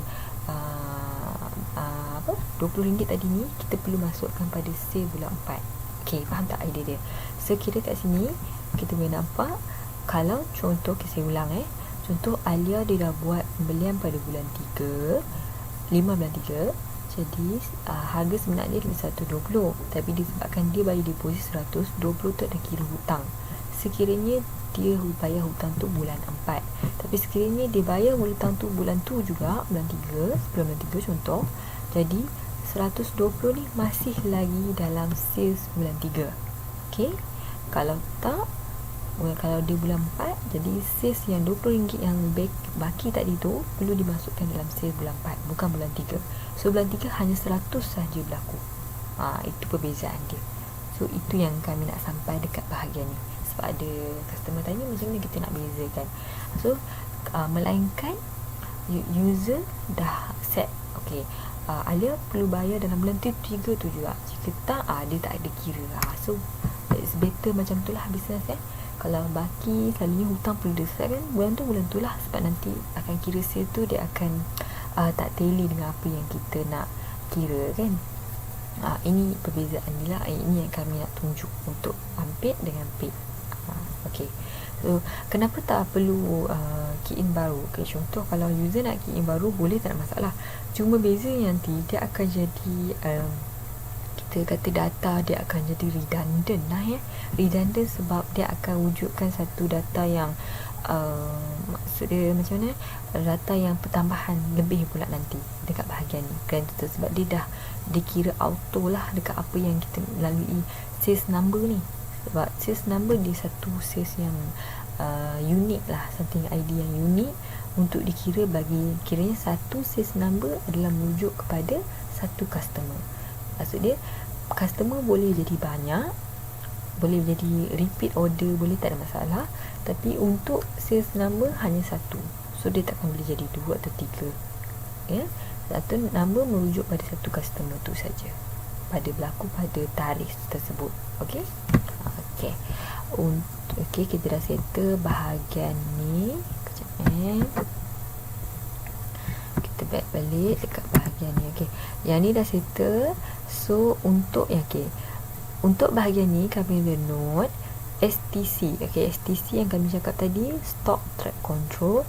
RM20 tadi ni, kita perlu masukkan pada sale bulan 4. Okay, faham tak idea dia? So kira kat sini kita boleh nampak, kalau contoh saya ulang contoh Alia dia dah buat pembelian pada bulan 3, 5 bulan 3. Jadi harga sebenar dia adalah 120, tapi disebabkan dia bayar deposit 100, 20 tu ada kira hutang. Sekiranya dia bayar hutang tu bulan 4, tapi sekiranya dia bayar hutang tu bulan tu juga, bulan 3, sebelum bulan 3 contoh, jadi 120 ni masih lagi dalam sales bulan 3. Okay, kalau tak, kalau dia bulan 4, jadi sales yang RM20 yang baki tadi tu perlu dimasukkan dalam sales bulan 4, bukan bulan 3. So bulan 3 hanya 100 sahaja berlaku. Itu perbezaan dia. So itu yang kami nak sampai dekat bahagian ni. Sebab ada customer tanya macam mana kita nak bezakan. So melainkan user dah set, okay, Alia perlu bayar dalam bulan 3 tu juga. Jika tak, dia tak ada kira. So it's better macam tu lah business Kalau baki, selalunya hutang perlu diselesaikan bulan tu lah, sebab nanti akan kira sale tu dia akan tak tally dengan apa yang kita nak kira kan. Ini perbezaan ni lah. Ini yang kami nak tunjuk untuk unpaid dengan paid. Okay, so kenapa tak perlu key in baru? Okay, contoh kalau user nak key in baru boleh, tak ada masalah. Cuma beza nanti dia akan jadi kita kata data dia akan jadi redundant lah ya. Redundant sebab dia akan wujudkan satu data yang maksud dia macam mana, data yang pertambahan lebih pula nanti dekat bahagian ni kan, sebab dia dah dikira auto lah dekat apa yang kita lalui sales number ni. Sebab sales number dia satu sales yang unik lah, something ID yang unik untuk dikira bagi kiranya satu sales number adalah merujuk kepada satu customer. Maksud dia customer boleh jadi banyak, boleh jadi repeat order, boleh, tak ada masalah, tapi untuk sales number hanya satu, so dia takkan boleh jadi 2 atau 3 ya. Satu number merujuk pada satu customer tu saja pada berlaku pada tarikh tersebut. Okey. Okey, kita dah settle bahagian ni. Kejap kita back balik dekat bahagian ni. Okey, yang ni dah settle. So untuk untuk bahagian ni kami ada note STC. Okey, STC yang kami cakap tadi, stock track control,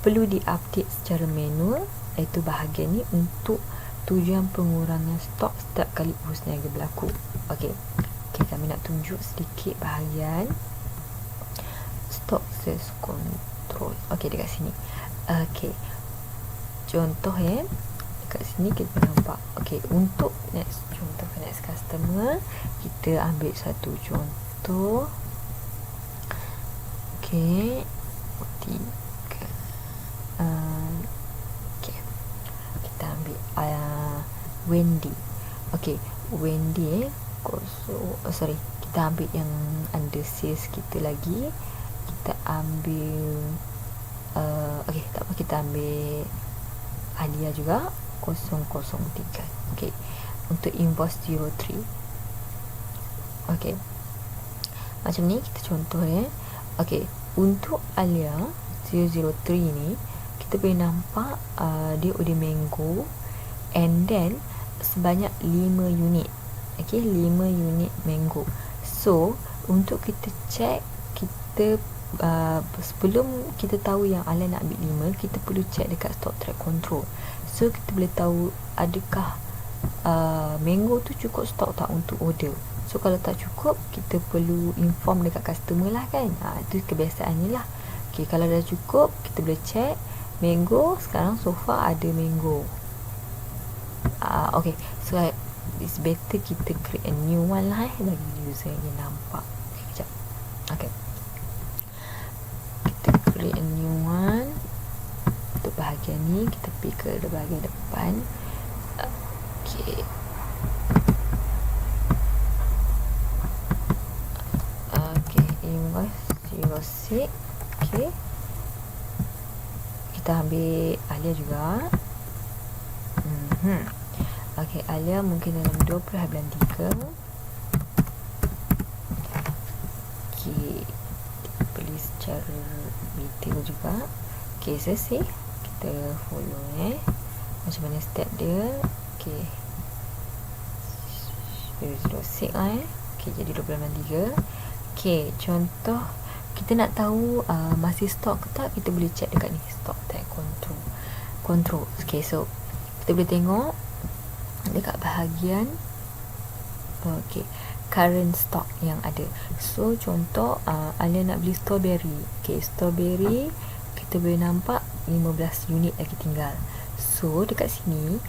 perlu diupdate secara manual, iaitu bahagian ni untuk tujuan pengurangan stok setiap kali urus niaga berlaku. Okey, kami nak tunjuk sedikit bahagian stock sales control. Okey, dekat sini. Okey, contoh dekat sini kita nampak. Okey, untuk next customer, kita ambil satu contoh. Okey, 3. Okey, kita ambil Wendy. Okey, Wendy kita ambil yang under sales kita lagi. Kita ambil okey, tak apa, kita ambil Alia juga 003. Okey, untuk invoice 03. Okey, macam ni kita contoh Okey, untuk Alia 003 ni kita boleh nampak dia order mango and then sebanyak 5 unit. Okey, 5 unit mango. So untuk kita check, kita sebelum kita tahu yang Alia nak ambil 5, kita perlu check dekat stock track control. So kita boleh tahu adakah mango tu cukup stok tak untuk order. So kalau tak cukup, kita perlu inform dekat customer lah kan. Itu kebiasaannya lah. Okay, kalau dah cukup, kita boleh check mango. Sekarang so far ada mango. Okay, so it's better kita create a new one lah bagi user yang nampak. Okay, kejap. Okay, kita create a new one. Untuk bahagian ni kita pergi ke bahagian depan. Okay, invoice 06. Okay, kita ambil Alia juga. Okay, Alia mungkin dalam 20 bulan 3. Okay, beli secara detail juga. Okay, selesai. Kita follow macam mana step dia. Okay, 06 lah Okay, jadi 20 bulan 3. Okay, contoh kita nak tahu masih stok ke tak, kita boleh check dekat ni, stock tag control. Okay, so kita boleh tengok dekat bahagian current stock yang ada. So contoh Alia nak beli strawberry. Okay, strawberry kita boleh nampak 15 unit lagi tinggal. So dekat sini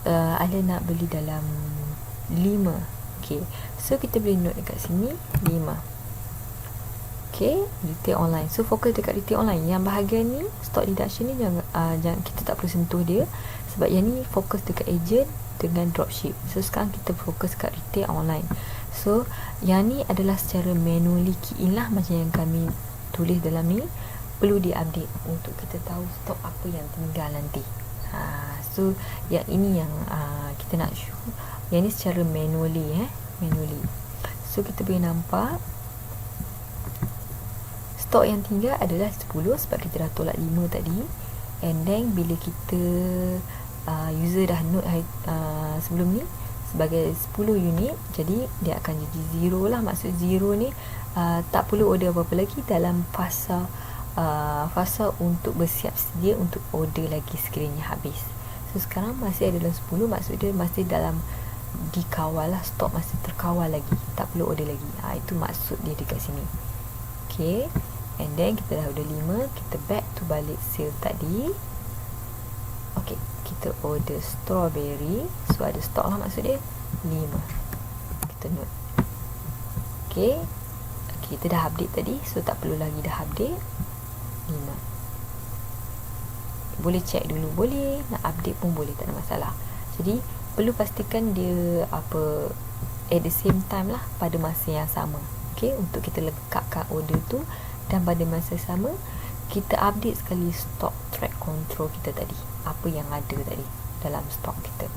Alia nak beli dalam 5. Okay, so kita boleh note dekat sini 5. Okay, retail online. So fokus dekat retail online. Yang bahagian ni stock deduction ni jangan kita tak perlu sentuh dia, sebab yang ni fokus dekat agent dengan dropship. So sekarang kita fokus kat retail online. So yang ni adalah secara manually key in lah, macam yang kami tulis dalam ni, perlu diupdate untuk kita tahu stok apa yang tinggal nanti. So yang ini yang kita nak show. Yang ni secara manually So kita boleh nampak stok yang tinggal adalah 10 sebab kita dah tolak 5 tadi. And then bila kita user dah note sebelum ni sebagai 10 unit, jadi dia akan jadi 0 lah. Maksud 0 ni tak perlu order apa-apa lagi dalam fasa untuk bersiap sedia untuk order lagi sekiranya habis. So sekarang masih ada dalam 10, maksud dia masih dalam dikawal lah, stok masih terkawal lagi, tak perlu order lagi. Itu maksud dia dekat sini. Okay, and then kita dah order 5, kita back to balik sale tadi. Okay, kita order strawberry, so ada stok lah maksud dia 5, kita note. Okay, kita dah update tadi, so tak perlu lagi dah update 5. Boleh check dulu, boleh nak update pun boleh, tak ada masalah. Jadi perlu pastikan dia apa at the same time lah, pada masa yang sama. Okay, untuk kita lekatkan order tu, dan pada masa sama kita update sekali stock track control kita tadi, apa yang ada tadi dalam stok kita.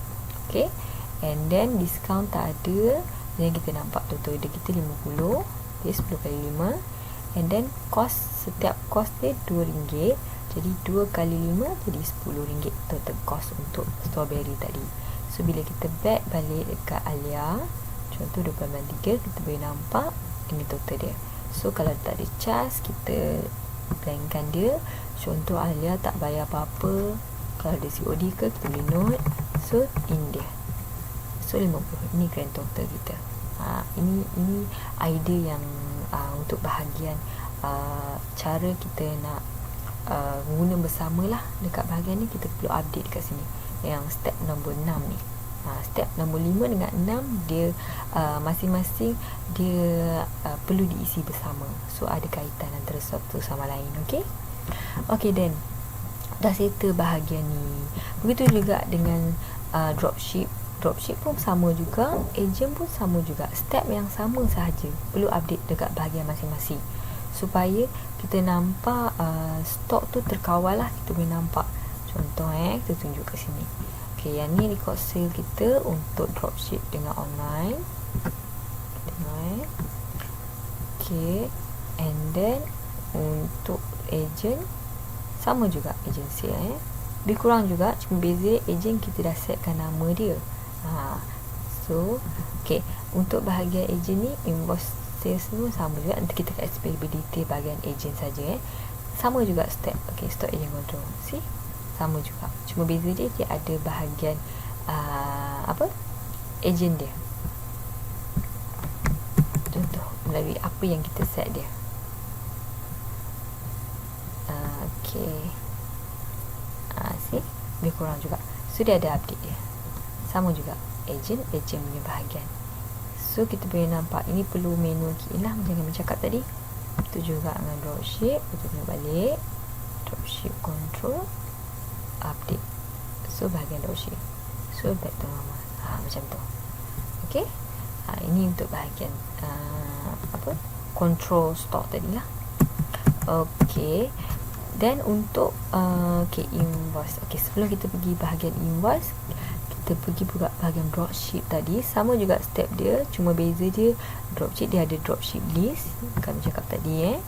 Okay, and then discount tak ada, dan kita nampak total order kita 50. Okay, 10 kali 5, and then cost, setiap cost dia RM2, jadi 2 kali 5 jadi RM10 total cost untuk strawberry tadi. So bila kita back balik dekat Alia, contoh 20.3, kita boleh nampak ini total dia. So kalau tak ada charge, kita blankkan dia. Contoh Alia tak bayar apa-apa, kalau ada COD ke, kita boleh note. So in dia, so 50, ini grand total kita. Ini idea yang untuk bahagian cara kita nak guna bersama lah dekat bahagian ni. Kita perlu update dekat sini yang step nombor 6 ni. Step nombor 5 dengan 6 dia masing-masing dia perlu diisi bersama, so ada kaitan antara satu sama lain. Okay, then dah settle bahagian ni. Begitu juga dengan dropship pun sama juga, agent pun sama juga, step yang sama sahaja, perlu update dekat bahagian masing-masing supaya kita nampak stok tu terkawal lah. Kita boleh nampak contoh kita tunjuk kat sini. Okay, yang ni record sale kita untuk dropship dengan online. Okay, and then untuk agent sama juga, agent sale lebih kurang juga, cuma beza agent kita dah setkan nama dia. So okay, untuk bahagian agent ni invoice sales tu sama juga. Nanti kita explain lebih detail bahagian agent saja. Sama juga step. Okay, stock agent control, see, sama juga, cuma beza dia ada bahagian agent dia. Contoh melalui apa yang kita set dia. Okay, see, lebih kurang juga. So dia ada update dia, sama juga agent punya bahagian. So kita boleh nampak ini perlu manual key in lah, macam yang bercakap tadi. Itu juga dengan dropship, kita kena balik dropship control, update. So bahagian dropship, so back to normal. Macam tu. Okay, ini untuk bahagian control stock tadi lah. Okay, then untuk invoice. Okay, sebelum kita pergi bahagian invoice, kita pergi buka bahagian dropship tadi. Sama juga step dia, cuma beza dia dropship dia ada dropship list, kami cakap tadi.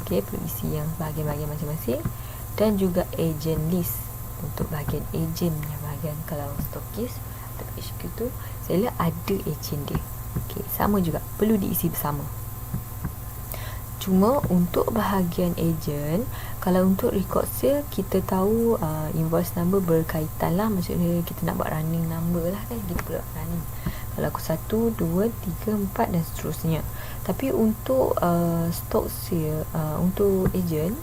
Okay, perlu isi yang bahagian-bahagian masing-masing, dan juga agent list untuk bahagian agent punya bahagian. Kalau stokis atau HQ tu saya lihat ada agent dia. Okay, sama juga perlu diisi bersama. Cuma untuk bahagian agent, kalau untuk record sale, kita tahu invoice number berkaitan lah. Maksudnya kita nak buat running number lah kan, kita perlu running. Kalau aku 1, 2, 3, 4 dan seterusnya. Tapi untuk stock sale, untuk agent,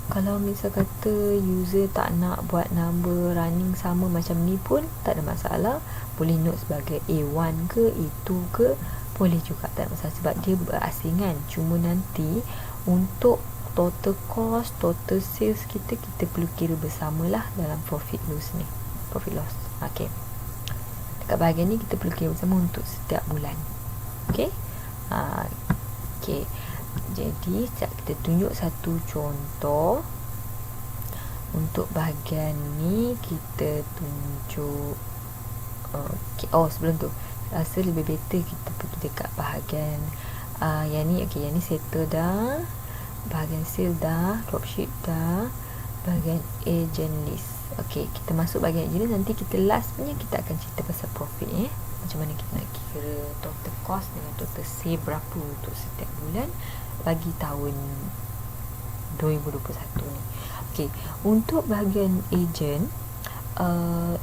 kalau misal kata user tak nak buat number running sama macam ni pun tak ada masalah. Boleh note sebagai A1 ke A2 ke, boleh juga, tak ada masalah, sebab dia berasingan. Cuma nanti untuk total cost, total sales kita perlu kira bersamalah dalam profit loss ni, profit loss. Okay, dekat bahagian ni kita perlu kira bersama untuk setiap bulan. Okay, okay, jadi kita tunjuk satu contoh. Untuk bahagian ni kita tunjuk sebelum tu rasa lebih better kita pergi dekat bahagian yang ni. Okay, yang ni settle dah, bahagian sale dah, dropship dah, bahagian agent list. Okay, kita masuk bahagian agent list. Nanti kita last punya kita akan cerita pasal profit macam mana kita nak kira total cost dengan total sale berapa untuk setiap bulan bagi tahun 2021 ni. Okay, untuk bahagian agent,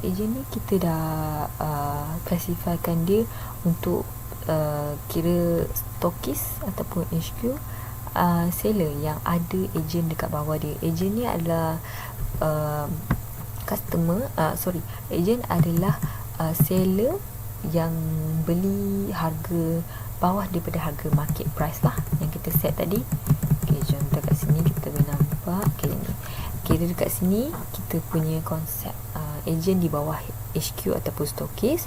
Ejen ni kita dah classifykan dia untuk kira stokis ataupun HQ, seller yang ada ejen dekat bawah dia. Ejen ni adalah ejen adalah seller yang beli harga bawah daripada harga market price lah yang kita set tadi. Okay, contoh kat sini kita boleh nampak. Okay, ni kira dekat sini kita punya konsep ejen di bawah HQ ataupun stokis.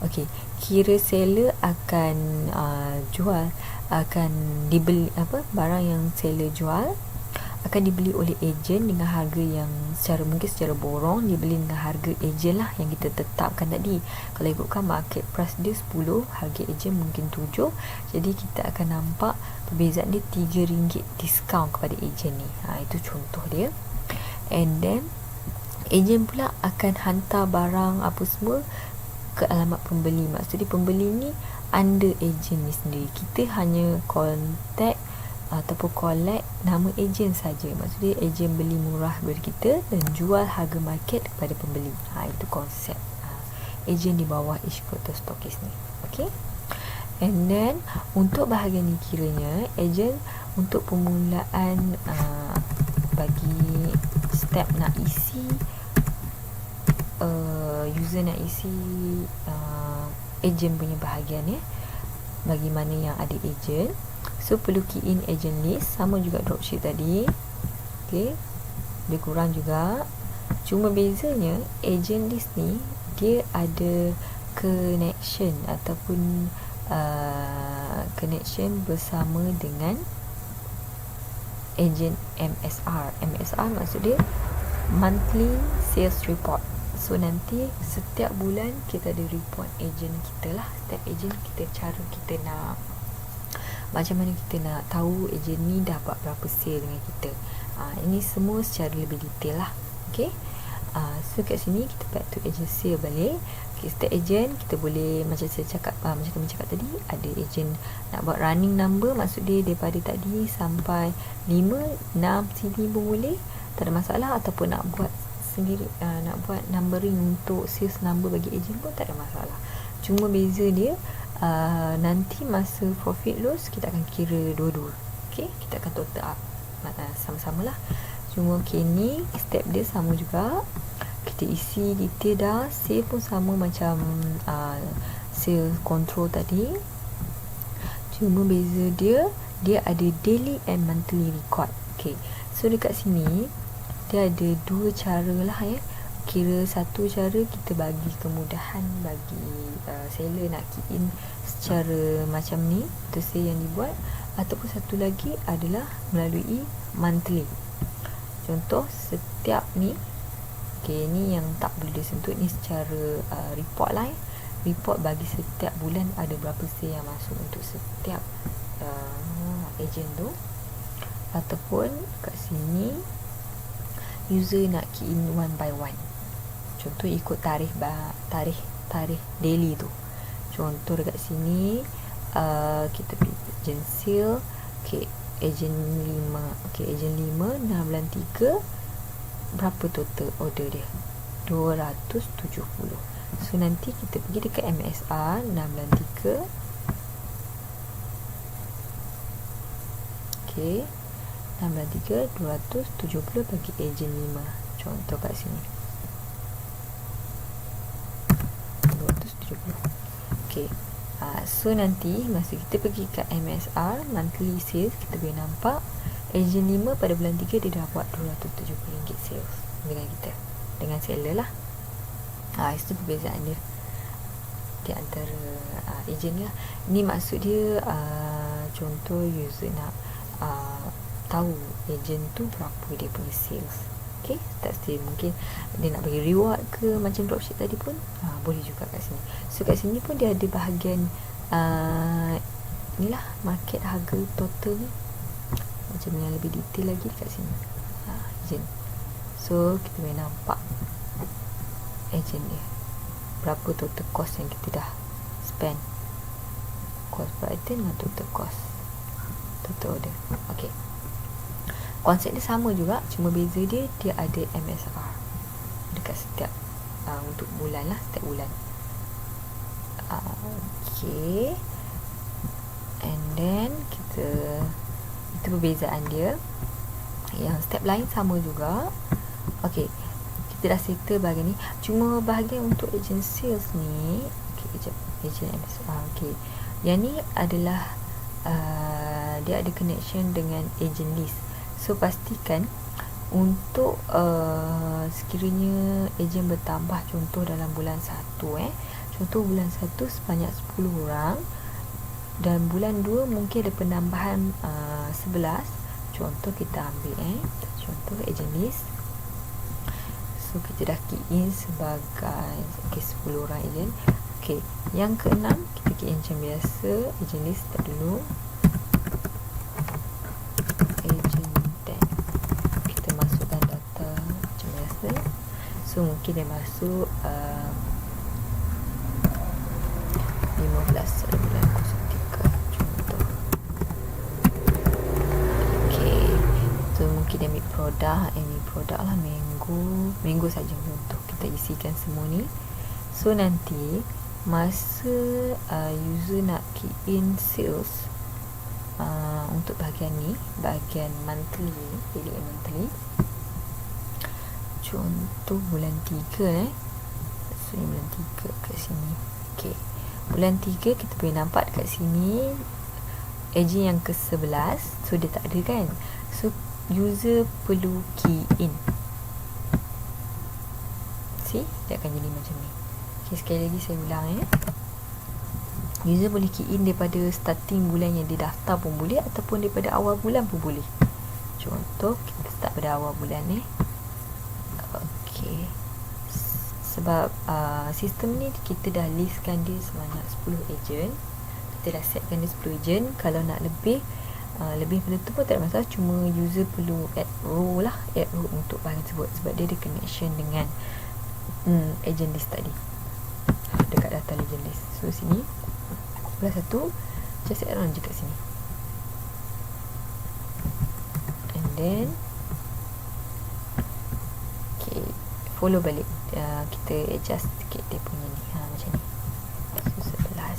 Okay, kira seller akan akan dibeli barang yang seller jual akan dibeli oleh ejen dengan harga yang secara borong dibeli dengan harga ejen lah yang kita tetapkan tadi. Kalau ikutkan market price dia 10, harga ejen mungkin 7, jadi kita akan nampak perbezaan dia RM3 diskaun kepada ejen ni. Itu contoh dia. And then ejen pula akan hantar barang apa semua ke alamat pembeli. Maksudnya pembeli ni under ejen ni sendiri. Kita hanya contact ataupun collect nama ejen saja. Maksudnya ejen beli murah dari kita dan jual harga market kepada pembeli. Itu konsep ejen di bawah HQ atau stokis ni. Okay. And then untuk bahagian ni kiranya ejen untuk permulaan bagi step nak isi user nak isi ejen punya bahagian ya. Bagi mana yang ada ejen, so perlu key in agent list, sama juga dropship tadi. Okay, lebih kurang juga. Cuma bezanya agent list ni dia ada connection ataupun connection bersama dengan agent MSR. MSR maksud dia monthly sales report. So nanti setiap bulan kita ada report agent kita lah. Setiap agent kita, cara kita nak macam mana kita nak tahu ejen ni dah buat berapa sale dengan kita. Ini semua secara lebih detail lah. Okay. So kat sini kita back to agent sale balik. Okay, setiap ejen kita boleh, macam saya cakap, macam kami cakap tadi, ada ejen nak buat running number. Maksud dia daripada tadi sampai 5, 6 sini pun boleh, tak ada masalah. Ataupun nak buat sendiri, nak buat numbering untuk sales number bagi ejen pun tak ada masalah. Cuma beza dia nanti masa profit loss kita akan kira dua-dua. Okay, kita akan total up sama-sama lah. Cuma okay, ni step dia sama juga. Kita isi detail dah. Save pun sama macam sales control tadi. Cuma beza dia ada daily and monthly record. Okay, so dekat sini dia ada dua cara lah ya. Kira satu cara kita bagi kemudahan bagi seller nak key in secara macam ni, tu say yang dibuat. Ataupun satu lagi adalah melalui monthly. Contoh setiap ni, okay, ni yang tak boleh disentuh ni secara report lah ya. Report bagi setiap bulan ada berapa sale yang masuk untuk setiap agent tu. Ataupun kat sini user nak key in one by one. Contoh ikut tarikh daily tu. Contoh dekat sini kita pilih agent sale. Okay, agent 5. Okay, agent 5 6 bulan 3, berapa total order dia? 270. So nanti kita pergi dekat MSR 6 bulan 3. Okay, 6 bulan 3 270 bagi agent 5. Contoh kat sini 270. Okay, so nanti masa kita pergi kat MSR monthly sales, kita boleh nampak agent 5 pada bulan 3 dia dah buat RM270 sales dengan kita, dengan seller lah. Itu perbezaan dia di antara agent ni lah. Ni maksud dia contoh user nak tahu agent tu berapa dia punya sales. Okay, tak still mungkin dia nak bagi reward ke macam dropship tadi pun boleh juga kat sini. So kat sini pun dia ada bahagian inilah market harga total ni, macam yang lebih detail lagi kat sini agent. So kita boleh nampak agent dia berapa total cost yang kita dah spend, cost per item dengan total cost, total order. Okay, konsep dia sama juga, cuma beza dia ada MSR dekat setiap untuk bulan lah, setiap bulan. Okay, and then itu perbezaan dia. Yang step lain sama juga. Okay, kita dah settle bahagian ni. Cuma bahagian untuk agent sales ni, okay, agent MSR. Okay, yang ni adalah dia ada connection dengan agent list. So pastikan untuk sekiranya ejen bertambah, contoh dalam bulan 1, contoh bulan 1 sebanyak 10 orang, dan bulan 2 mungkin ada penambahan 11. Contoh kita ambil contoh ejen list. So kita dah key in sebagai 10 orang ejen. Okay, yang ke-6 kita key in macam biasa, ejen list tak dulu. So mungkin dia masuk 15 bulan 03 contoh. Okay, so mungkin dia ambil produk lah, mango saja contoh. Kita isikan semua ni. So nanti masa user nak key in sales untuk bahagian ni, bahagian monthly, daily monthly, contoh bulan 3 so ni bulan 3 kat sini. Okay, bulan 3 kita boleh nampak dekat sini ejen yang ke-11. So dia tak ada kan, so user perlu key in. See, dia akan jadi macam ni. Okay, sekali lagi saya ulang user boleh key in daripada starting bulan yang dia daftar pun boleh, ataupun daripada awal bulan pun boleh. Contoh kita start pada awal bulan Okay, sebab sistem ni kita dah listkan dia sebanyak 10 ejen. Kita dah setkan dia 10 ejen. Kalau nak lebih pada tu pun tak ada masalah. Cuma user perlu add row untuk bahagian tersebut, sebab dia ada connection dengan ejen list tadi, dekat data ejen list. So sini bulan 1 just add on je kat sini, and then follow balik. Kita adjust sikit dia punya ni, macam ni. So 11.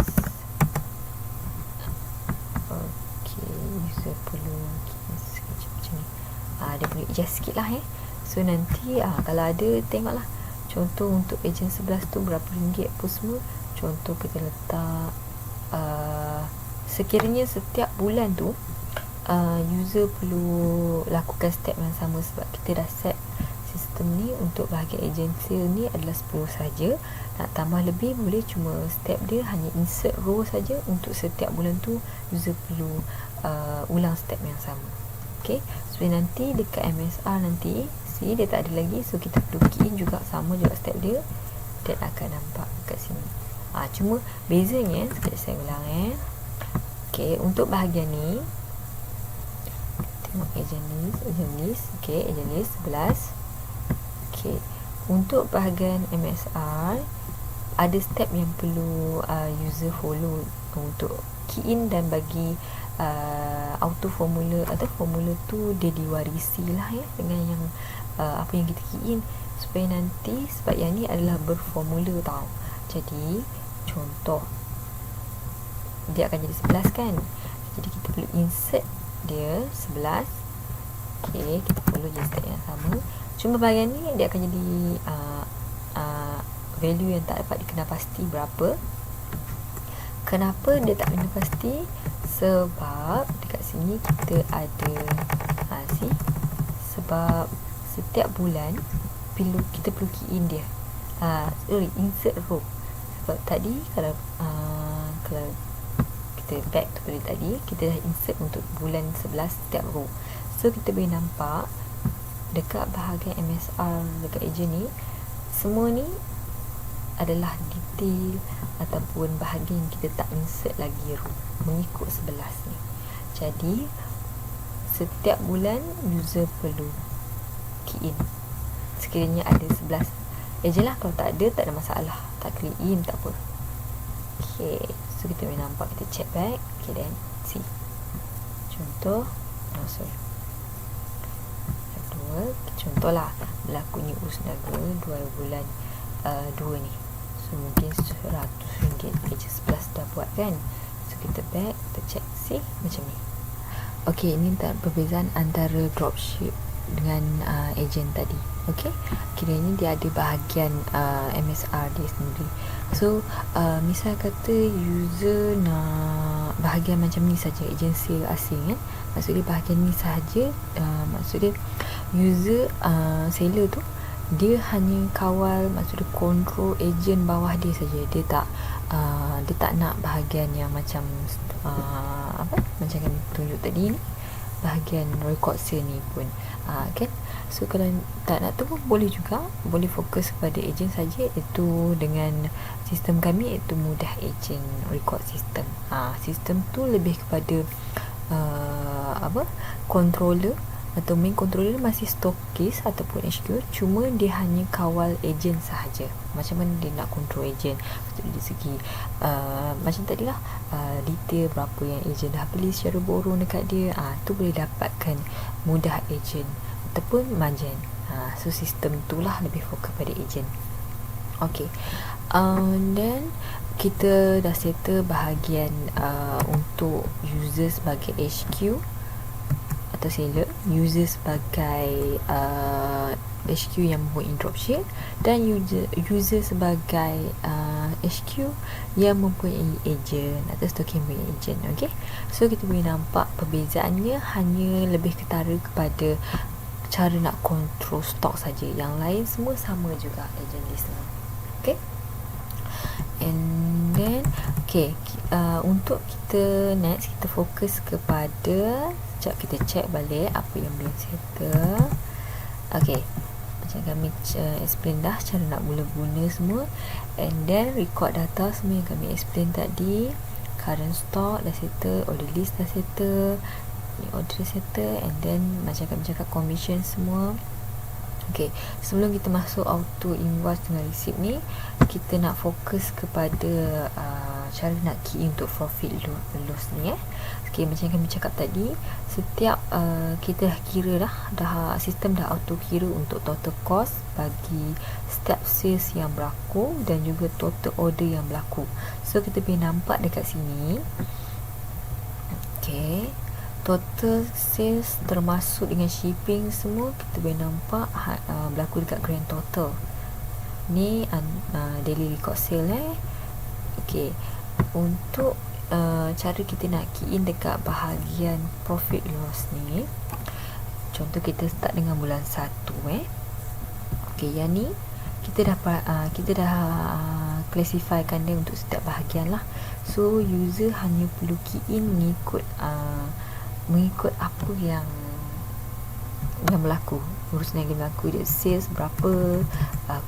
Okay, user perlu sekejap macam ni. Dia perlu adjust sikit lah So nanti kalau ada, tengoklah. Contoh untuk ejen 11 tu berapa ringgit apa semua. Contoh kita letak sekiranya setiap bulan tu user perlu lakukan step yang sama, sebab kita dah set sistem ni untuk bahagian agensi ni adalah 10 saja. Nak tambah lebih boleh, cuma step dia hanya insert row saja. Untuk setiap bulan tu user perlu ulang step yang sama. Okay, so nanti dekat MSR nanti see dia tak ada lagi, so kita perlu key in juga, sama juga step dia, dan akan nampak kat sini. Cuma bezanya, sekejap saya ulang Okay, untuk bahagian ni tengok agent list. Okay, agent list 11. Okay, untuk bahagian MSR ada step yang perlu user follow untuk key in dan bagi auto formula, atau formula tu dia diwarisi lah dengan yang apa yang kita key in, supaya nanti, sebab yang ni adalah berformula tau. Jadi contoh dia akan jadi 11 kan, jadi kita perlu insert dia 11. Okay, kita follow je step yang sama. Cuma bahagian ni dia akan jadi value yang tak dapat dikenal pasti berapa. Kenapa dia tak kenal pasti? Sebab dekat sini kita ada sebab setiap bulan kita perlu key in dia. Insert row. Sebab tadi kalau kita back tu pada tadi, kita dah insert untuk bulan 11 setiap row. So kita boleh nampak dekat bahagian MSR dekat ejen ni, semua ni adalah detail ataupun bahagian yang kita tak insert lagi row mengikut 11 ni. Jadi setiap bulan user perlu key in sekiranya ada 11 ejen lah. Kalau tak ada masalah, tak key in tak apa. Okay, so kita boleh nampak, kita check back. Okay, then see contoh contohlah berlakunya usaha 2 bulan dua ni. So mungkin RM100 Agents Plus dah buat kan. So kita back, kita check see macam ni. Okey, ini perbezaan antara dropship dengan agent tadi. Okey, kiranya dia ada bahagian MSR dia sendiri. So misal kata user nak bahagian macam ni saja, agensi asing kan, maksud dia bahagian ni sahaja. Maksud dia user seller tu dia hanya kawal, maksud dia control agent bawah dia saja. Dia tak nak bahagian yang macam macam kami tunjuk tadi ni, bahagian record sale ni pun kan. So kalau tak nak tu pun boleh juga, boleh fokus kepada agent saja. Itu dengan sistem kami, itu mudah agent record sistem. Sistem tu lebih kepada controller atau main controller masih stokis ataupun HQ, cuma dia hanya kawal agent sahaja. Macam mana dia nak control agent dari segi macam tadi lah, detail berapa yang agent dah beli secara borong dekat dia, tu boleh dapatkan mudah agent ataupun margin. So sistem tu lah lebih fokus pada agent. Okay, then kita dah settle bahagian untuk user sebagai HQ atau seller, user sebagai HQ yang mempunyai dropship, dan user sebagai HQ yang mempunyai agent atau stocking mempunyai agent. Okay, so kita boleh nampak perbezaannya hanya lebih ketara kepada cara nak control stok saja. Yang lain semua sama juga agent listener. Okay, and then untuk kita next, kita fokus kepada, sekejap kita check balik apa yang belum settle. Okay, macam kami explain dah cara nak guna semua, and then record data semua yang kami explain tadi. Current stock dah settle, order list dah settle, order settle, and then macam kami cakap commission semua. Okay, sebelum kita masuk auto invoice dengan receipt ni, kita nak fokus kepada cara nak key untuk profit loss ni. Okay, macam kami cakap tadi, setiap kita dah kira dah sistem dah auto kira untuk total cost bagi setiap sales yang berlaku dan juga total order yang berlaku. So kita boleh nampak dekat sini. Okay, total sales termasuk dengan shipping semua, kita boleh nampak berlaku dekat grand total ni. Daily record sale Okay, untuk cara kita nak key in dekat bahagian profit loss ni, contoh kita start dengan bulan 1 Okay, yang ni kita dah classifykan dia untuk setiap bahagian lah. So user hanya perlu key in mengikut apa yang berlaku, urusan yang berlaku, dia sales berapa,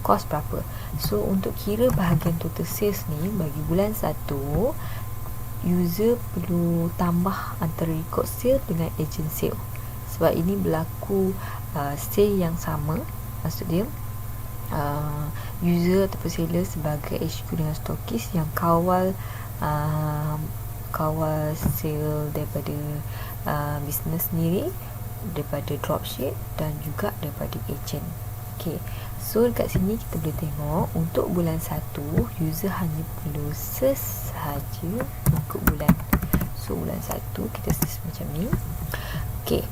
cost berapa. So untuk kira bahagian total sales ni bagi bulan 1, user perlu tambah antara record sale dengan agent sale, sebab ini berlaku sale yang sama. Maksud dia user ataupun seller sebagai HQ dengan stokis yang kawal sale daripada business sendiri, daripada dropship dan juga daripada agent. Okay, so dekat sini kita boleh tengok untuk bulan 1 user hanya perlu search sahaja ikut bulan. So bulan 1 kita search macam ni. Okay,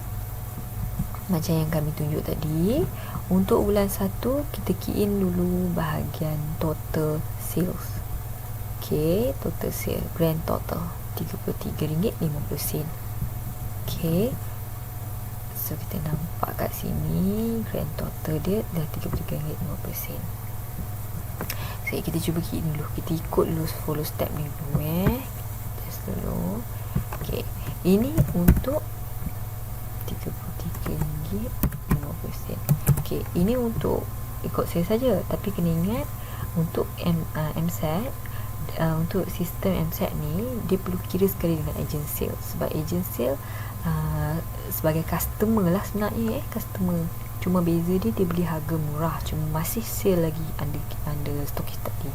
macam yang kami tunjuk tadi, untuk bulan 1 kita key in dulu bahagian total sales. Okay, total sale grand total RM33.50. Okay, so kita nampak kat sini grand total dia dah RM33.50. So kita cuba key in dulu, kita ikut dulu, follow step ni dulu test dulu. Okay, ini untuk RM33.50. Okay, ini untuk ikut saya saja, tapi kena ingat untuk MSAT, untuk sistem MSAT ni dia perlu kira sekali dengan agent sale, sebab agent sale sebagai customer lah sebenarnya customer, cuma beza dia beli harga murah, cuma masih sale lagi under stokis tadi.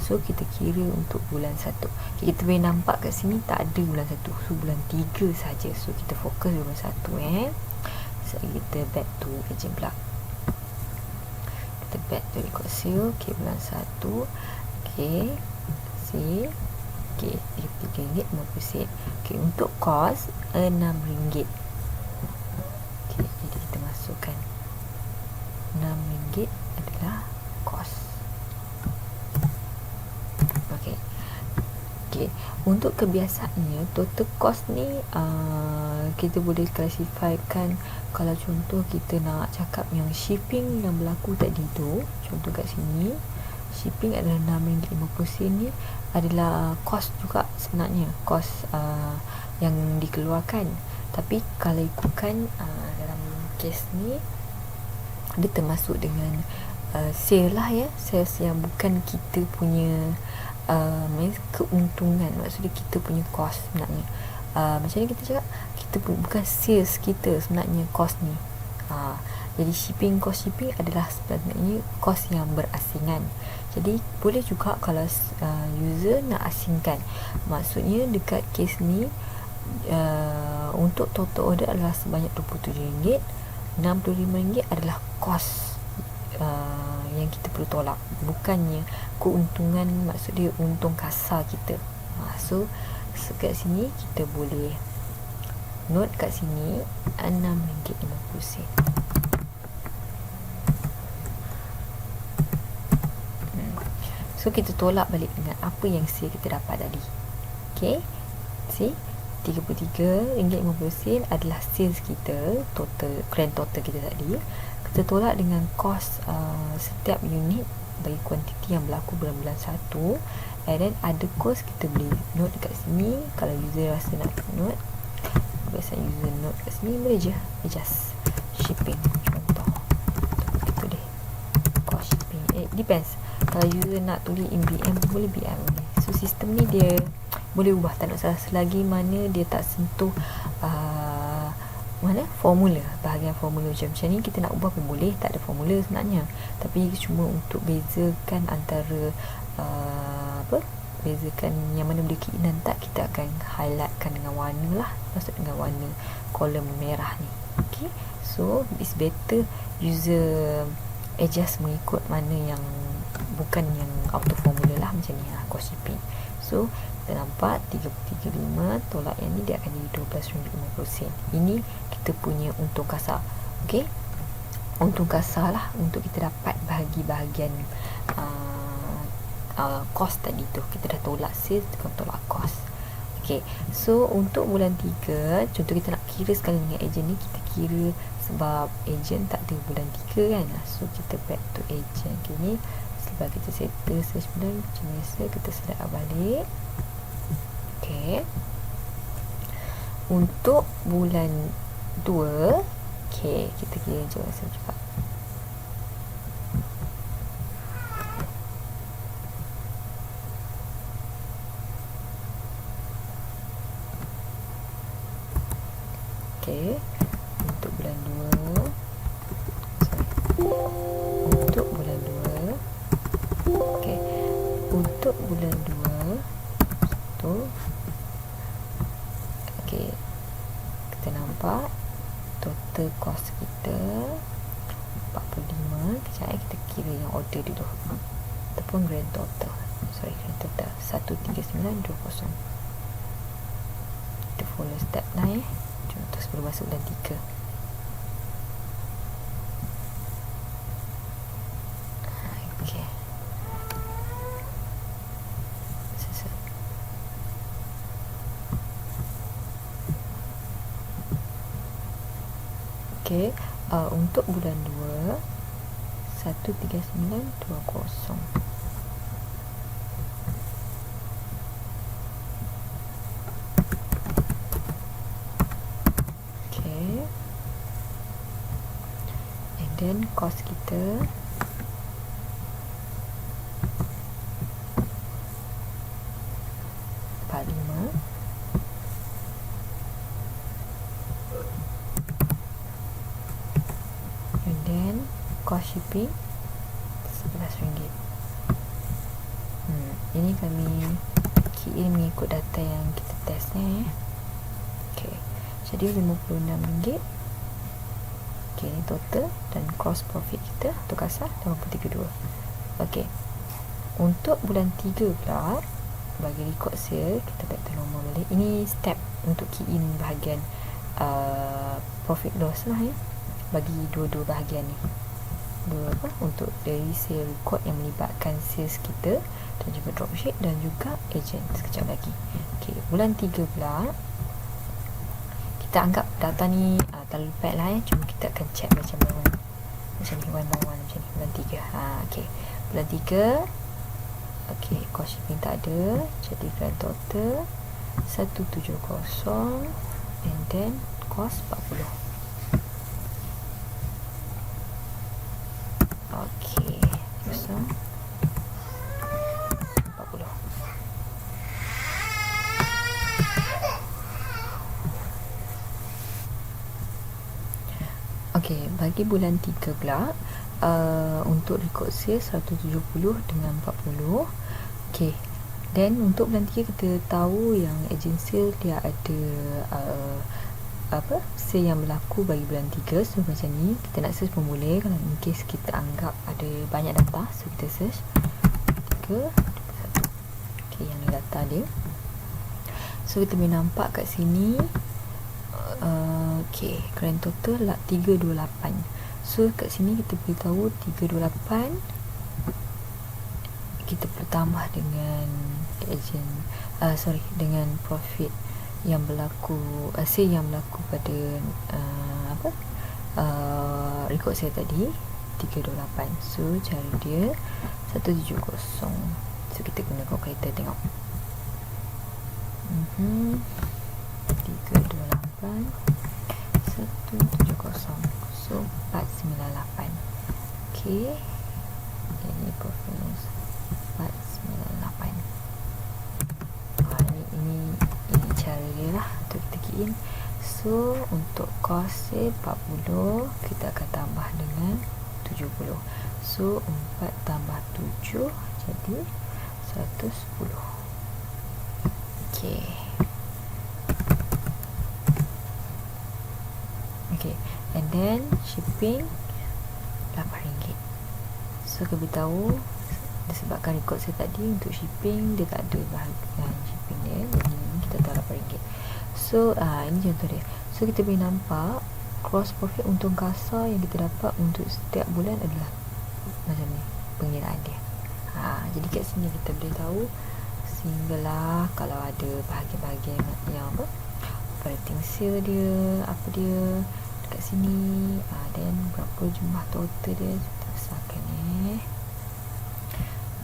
So kita kira untuk bulan 1. Okay, kita boleh nampak kat sini tak ada bulan 1, so bulan 3 saja. So kita fokus bulan 1 So kita back to agent pula. Kita kita back to record sale. Okay, bulan 1. Okay, sale. Okay, RM33.50. Okay, untuk kos RM6. Okay, jadi kita masukkan RM6 adalah kos. Okay. Okay, untuk kebiasaannya total cost ni kita boleh klasifikasikan. Kalau contoh kita nak cakap yang shipping yang berlaku tadi tu, contoh kat sini shipping adalah RM6.50 ni adalah kos juga sebenarnya, kos yang dikeluarkan. Tapi kalau ikutkan dalam kes ni dia termasuk dengan sale lah ya, sales yang bukan kita punya keuntungan, maksudnya kita punya kos sebenarnya. Macam ni kita cakap, kita bukan sales kita sebenarnya kos ni. Jadi kos shipping adalah sebenarnya kos yang berasingan. Jadi boleh juga kalau user nak asingkan, maksudnya dekat kes ni untuk total order adalah sebanyak RM27. RM65 adalah kos yang kita perlu tolak, bukannya keuntungan, maksudnya untung kasar kita. So kat sini kita boleh note kat sini RM6.50. So kita tolak balik dengan apa yang kita dapat tadi. Okay, see, RM33.50 adalah sales kita, total, grand total kita tadi. Kita tolak dengan kos setiap unit bagi kuantiti yang berlaku bulan-bulan 1. And then ada kos kita boleh note dekat sini. Kalau user rasa nak note, biasa user note kat sini, boleh je adjust shipping. Contoh itu deh, kos shipping. Depends. Kalau user nak tulis BM, boleh BM boleh. So sistem ni dia boleh ubah, tak nak salah, selagi mana dia tak sentuh formula, bahagian formula macam ni kita nak ubah pun boleh, tak ada formula sebenarnya. Tapi cuma untuk bezakan antara bezakan yang mana boleh keinginan tak, kita akan highlightkan dengan warna lah, maksud dengan warna kolom merah ni. Okay, so it's better user adjust mengikut mana yang bukan yang auto formula lah, macam ni lah cost shipping. So kita nampak 33.5 tolak yang ni dia akan jadi RM12.50. Ini kita punya untung kasar. Okay, untung kasar lah untuk kita dapat bahagian kos tadi tu. Kita dah tolak sales, kita tolak kos. Okay, so untuk bulan 3, contoh kita nak kira sekali dengan ejen ni, kita kira sebab ejen tak ada bulan 3 kan. So kita back to ejen. Okay, ni sebab kita settle search bulan macam biasa, kita select balik. Okay, untuk bulan 2, okay, kita kira je masa cepat. Okay, untuk bulan 2, untuk bulan 2, okay, untuk bulan 2 tu, okay, kita nampak total cost kita 45. Kejap kita kira yang order dulu ataupun grand total, grand total 139.20. Kita follow step 9 contoh sebelum masuk bulan 3. Okay, okay, untuk bulan 2 139.20. Okay, and then cost kita RM45. and then cost shipping RM11. Ini kami kira mengikut data yang kita test ni. Okay, jadi RM56. Okay, ni total dan gross profit kita untuk kasar 83.2. Okay, untuk bulan 3 pula, bagi record sale kita back to normal balik. Ini step untuk key in bahagian profit loss lah ya, bagi dua-dua bahagian ni. Untuk dari sale record yang melibatkan sales kita dan juga dropship dan juga agent sekejap lagi. Okay, bulan 3 pula, kita anggap data ni terlalu pack lah ya, cuma kita akan check macam ni one by one macam ni. Bulan 3 okay, bulan 3 okay, cost shipping tak ada, jadi grand total 170 and then cost 40. okay, so 40. Okay, bagi bulan 3 pula, untuk record sale 170 dengan 40. Okay, then untuk bulan 3 kita tahu yang agent sale dia ada sale yang berlaku bagi bulan 3. So macam ni, kita nak search pun boleh kalau in case kita anggap ada banyak data. So kita search 3, 21. Okay, yang ni data dia. So kita boleh nampak kat sini, okay, grand total lah 328. So kat sini kita boleh tahu 328 kita bertambah dengan agent dengan profit yang berlaku, sale yang berlaku pada record sale tadi 328. So cara dia 170. So kita guna calculator tengok. 328 170, so 498. Okay, ini performance 498. Ini cara dia lah untuk kita key in. So untuk cost sale 40, kita akan tambah dengan 70. So 4 tambah 7 jadi 110. Okay. Okay, and then shipping RM8. So kita beritahu disebabkan record saya tadi untuk shipping dia tak ada bahagian shipping dia, jadi kita tahu RM8. So ini contoh dia. So kita boleh nampak gross profit untung kasar yang kita dapat untuk setiap bulan adalah macam ni pengiraan dia. Jadi kat sini kita boleh tahu sehinggalah kalau ada bahagian-bahagian yang operating sale dia, apa dia dekat sini, dan berapa jumlah total dia, kita besarkan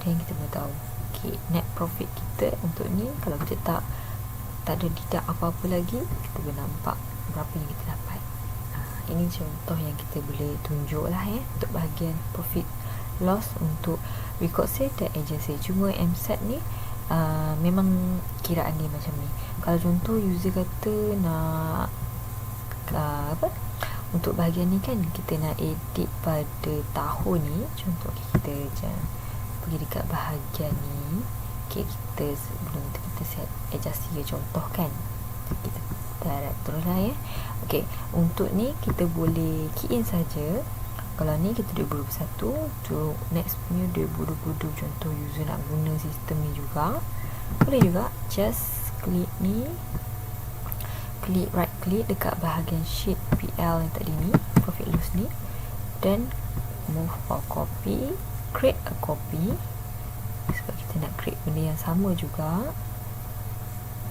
dan kita boleh tahu okay, net profit kita untuk ni. Kalau kita tak ada deduct apa-apa lagi, kita boleh nampak berapa yang kita dapat. Ini contoh yang kita boleh tunjuk lah untuk bahagian profit loss untuk record sale dan agency. Cuma MSAT ni memang kiraan dia macam ni. Kalau contoh user kata nak untuk bahagian ni kan, kita nak edit pada tahun ni. Contoh kita je pergi dekat bahagian ni. Okay, kita sebelum tu kita set adjust 3 contoh kan. Kita darab terus lah ya. Okay, untuk ni kita boleh key in saja. Kalau ni kita 2021, untuk next punya 2022 contoh user nak guna sistem ni juga boleh juga. Just klik ni, klik right click dekat bahagian sheet PL yang tadi ni, profit loss ni, dan move or copy, create a copy sebab kita nak create benda yang sama juga,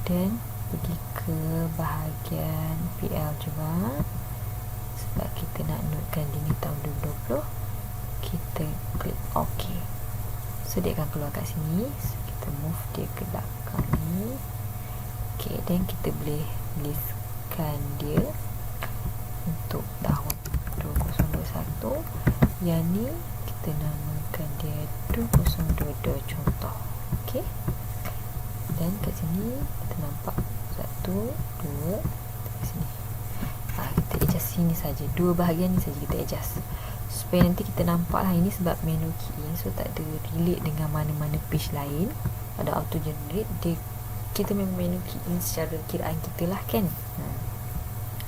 dan pergi ke bahagian PL juga sebab kita nak notekan ini tahun 2020. Kita klik OK. So dia akan keluar kat sini. So kita move dia ke belakang ni. Okay, dan kita boleh listkan dia untuk tahun 2021. Yang ni kita namakan dia 2022 contoh. Okay, dan kat sini kita nampak 1, 2 kat sini. Kita adjust sini saja, dua bahagian ni saja kita adjust supaya nanti kita nampak lah. Ini sebab menu key, so tak ada relate dengan mana-mana page lain. Ada auto generate dia, kita memang menu key in secara kiraan kita lah kan.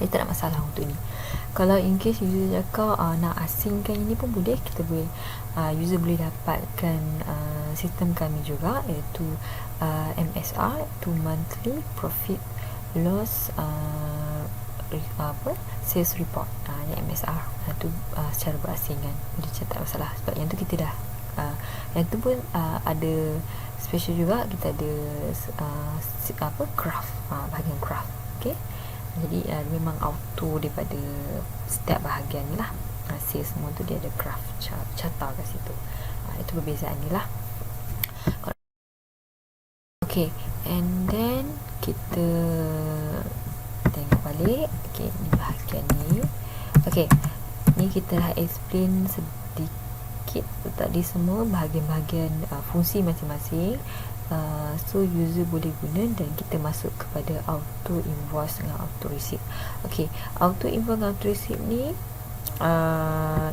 Jadi tak ada masalah untuk ni. Kalau in case user cakap nak asingkan ini pun boleh, kita boleh, user boleh dapatkan sistem kami juga, iaitu MSR, to monthly profit loss sales report. Ni MSR tu secara berasingan, boleh tak masalah, sebab yang tu kita dah yang tu pun ada special juga, kita ada craft, bahagian craft. Okay, jadi memang auto daripada setiap bahagian ni lah. Sales semua tu dia ada craft carta kat situ. Itu perbezaan ni lah. Okay, and then kita tengok balik. Okay, ni bahagian ni. Okay, ni kita dah explain sedikit tadi semua bahagian-bahagian fungsi masing-masing. So user boleh guna, dan kita masuk kepada auto invoice dengan auto receipt. Okay, auto invoice dengan auto receipt ni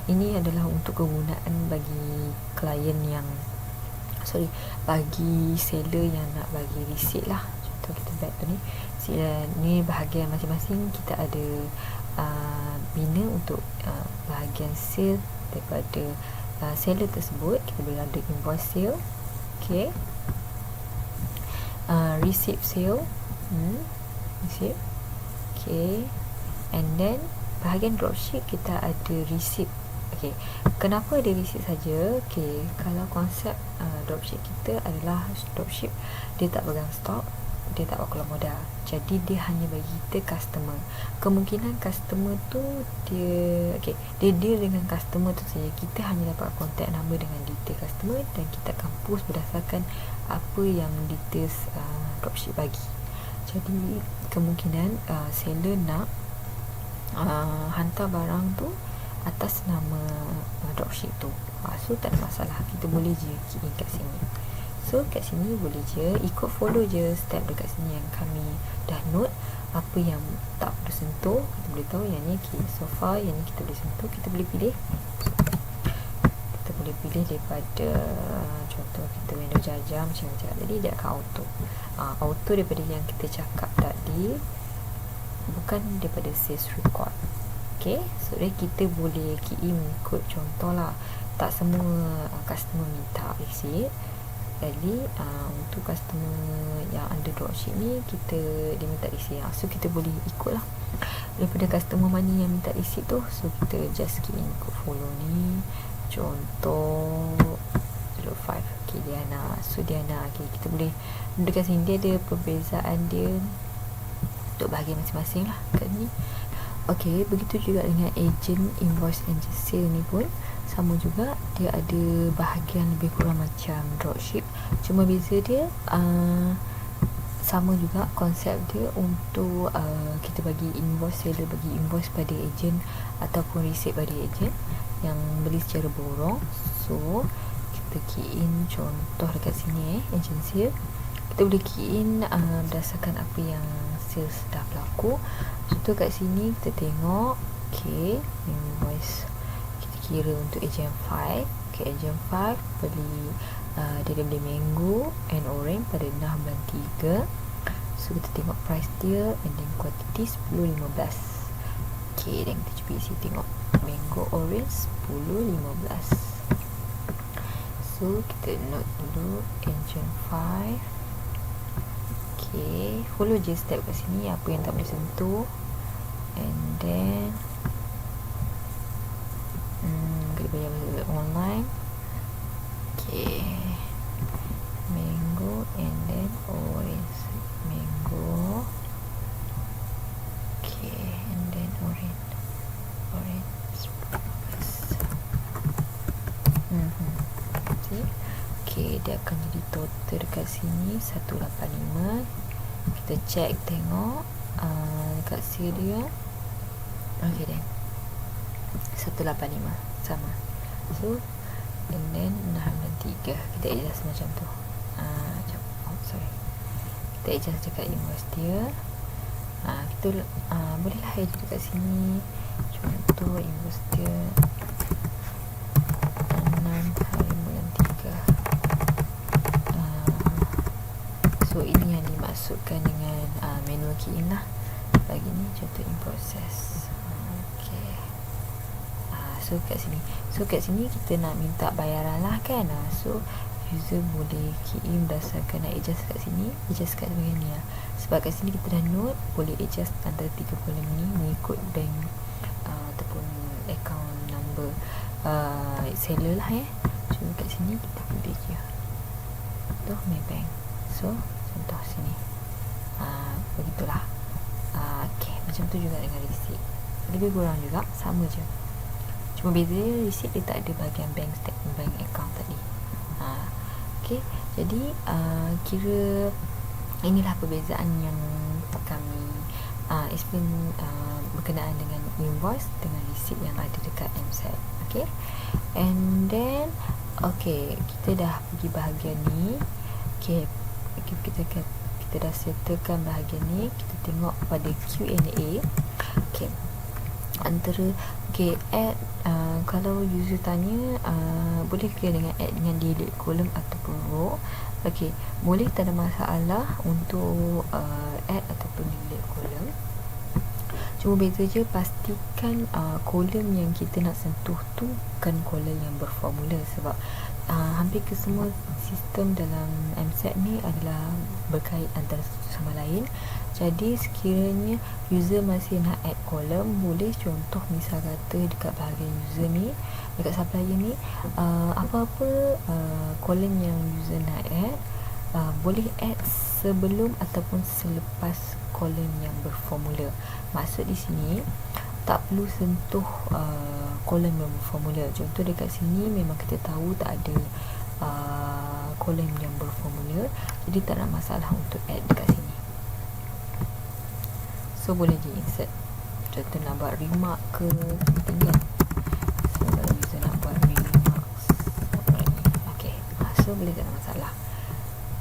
ini adalah untuk kegunaan bagi klien yang bagi seller yang nak bagi receipt lah. Contoh kita back tu ni, ni bahagian masing-masing kita ada bina untuk bahagian sale daripada seller tersebut. Kita boleh ada invoice sale, okay, receipt sale, receipt, okay, and then bahagian dropship kita ada receipt. Okay, kenapa ada receipt saja? Okay, kalau konsep dropship kita adalah dropship, dia tak pegang stok, dia tak keluar modal, jadi dia hanya bagi kita customer. Kemungkinan customer tu dia deal dengan customer tu saja. Kita hanya dapat contact number dengan detail customer, dan kita akan push berdasarkan apa yang details dropship bagi. Jadi kemungkinan seller nak hantar barang tu atas nama dropship tu, so tak ada masalah, kita boleh je key in kat sini. So kat sini boleh je ikut follow je step dekat sini yang kami dah note. Apa yang tak perlu sentuh, kita boleh tahu yang ni so far, yang ni kita boleh sentuh, kita boleh pilih. Kita boleh pilih daripada contoh kita window jajah macam tadi, dia akan auto. Auto daripada yang kita cakap tadi, bukan daripada sales record. Okay, so kita boleh key in ikut contoh lah. Tak semua customer minta receipt. Jadi untuk customer yang under dropship ni, dia minta receipt, so kita boleh ikut lah daripada customer mana yang minta receipt tu. So kita just key in ikut follow ni. Contoh 05, okay, Diana. So Diana, okay, kita boleh dekat sini, dia ada perbezaan dia untuk bahagian masing-masing lah kat ni. Okay, begitu juga dengan agent invoice and sale ni pun sama juga, dia ada bahagian lebih kurang macam dropship, cuma beza dia sama juga konsep dia untuk kita bagi invoice, seller bagi invoice pada agent ataupun receipt pada agent yang beli secara borong. So kita key in contoh dekat sini, agent sale, kita boleh key in berdasarkan apa yang sales dah berlaku. Contoh kat sini kita tengok, okay, invoice kita kira untuk agent 5. Okay, agent 5 beli dia beli mango and orange pada 6 bulan 3. So kita tengok price dia, and then quantity 10-15. Okay, dan kita cuba isi tengok mango orange 10-15. So kita note dulu agent 5. Okay, follow je step kat sini, apa yang tak boleh sentuh, and then kita bayar online. Okay, mango and then orange, mango, okay, and then orange see? Okay, dia akan jadi total dekat sini 185. Kita check tengok dekat sini dia, okay, then 185 sama. So and then 603 kita adjust macam tu. Kita adjust dekat invoice dia. Kita bolehlah adjust dekat sini. Contoh invoice dia 6 hari bulan 3. So ini yang dimaksudkan dengan manual key in lah. bagi ni contoh in process. Okay. So kat sini kita nak minta bayaran lah kan. So user boleh key in berdasarkan nak adjust kat sini, adjust kat bahagian ni lah. Sebab kat sini kita dah note boleh adjust antara 3 kolom ni mengikut bank ataupun account number seller lah Cuma kat sini kita pilih je tu Maybank. So contoh sini begitulah. Okay, macam tu juga dengan receipt, lebih kurang juga sama je. Cuma beza receipt dia tak ada bahagian bank statement, bank account tadi. Okay, jadi kira inilah perbezaan yang kami explain berkenaan dengan invoice dengan receipt yang ada dekat MSAT. Okay, and then kita dah pergi bahagian ni. Kita dah settlekan bahagian ni. Kita tengok pada Q&A. Add kalau user tanya boleh ke dengan add dengan delete kolom ataupun row. Boleh, tak ada masalah untuk add ataupun delete kolom. Cuma beza je pastikan kolom yang kita nak sentuh tu bukan kolom yang berformula. Sebab hampir ke semua sistem dalam MSAT ni adalah berkait antara satu sama lain. Jadi sekiranya user masih nak add kolom, boleh contoh misal kata dekat bahagian user ni, dekat supplier ni, apa-apa kolom yang user nak add, boleh add sebelum ataupun selepas kolom yang berformula. Maksud di sini tak perlu sentuh kolom yang berformula. Contoh dekat sini memang kita tahu tak ada kolom yang berformula, jadi tak ada masalah untuk add dekat sini. So boleh di insert. Contoh nak buat remark ke, tinggal. So kalau user nak buat remarks, so boleh, tak ada masalah,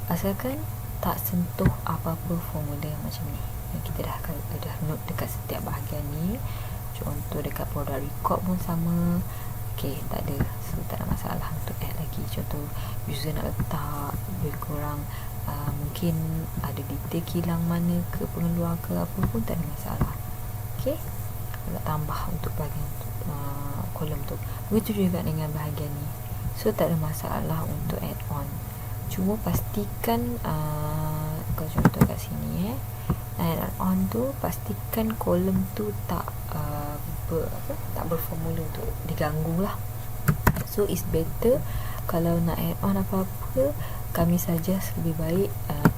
asalkan tak sentuh apa-apa formula macam ni. Dan kita dah note dekat setiap bahagian ni. Contoh dekat product record pun sama. Tak ada. So tak ada masalah untuk add lagi. Contoh user nak letak lebih kurang mungkin ada detail kilang mana ke, pengeluar ke, apa pun tak ada masalah. Nak tambah untuk bahagian kolom tu. Begitu juga dengan bahagian ni. So tak ada masalah untuk add on. Cuma pastikan kalau contoh kat sini add on tu, pastikan kolom tu tak berformula untuk diganggu lah. So it's better kalau nak add on apa-apa, kami suggest lebih baik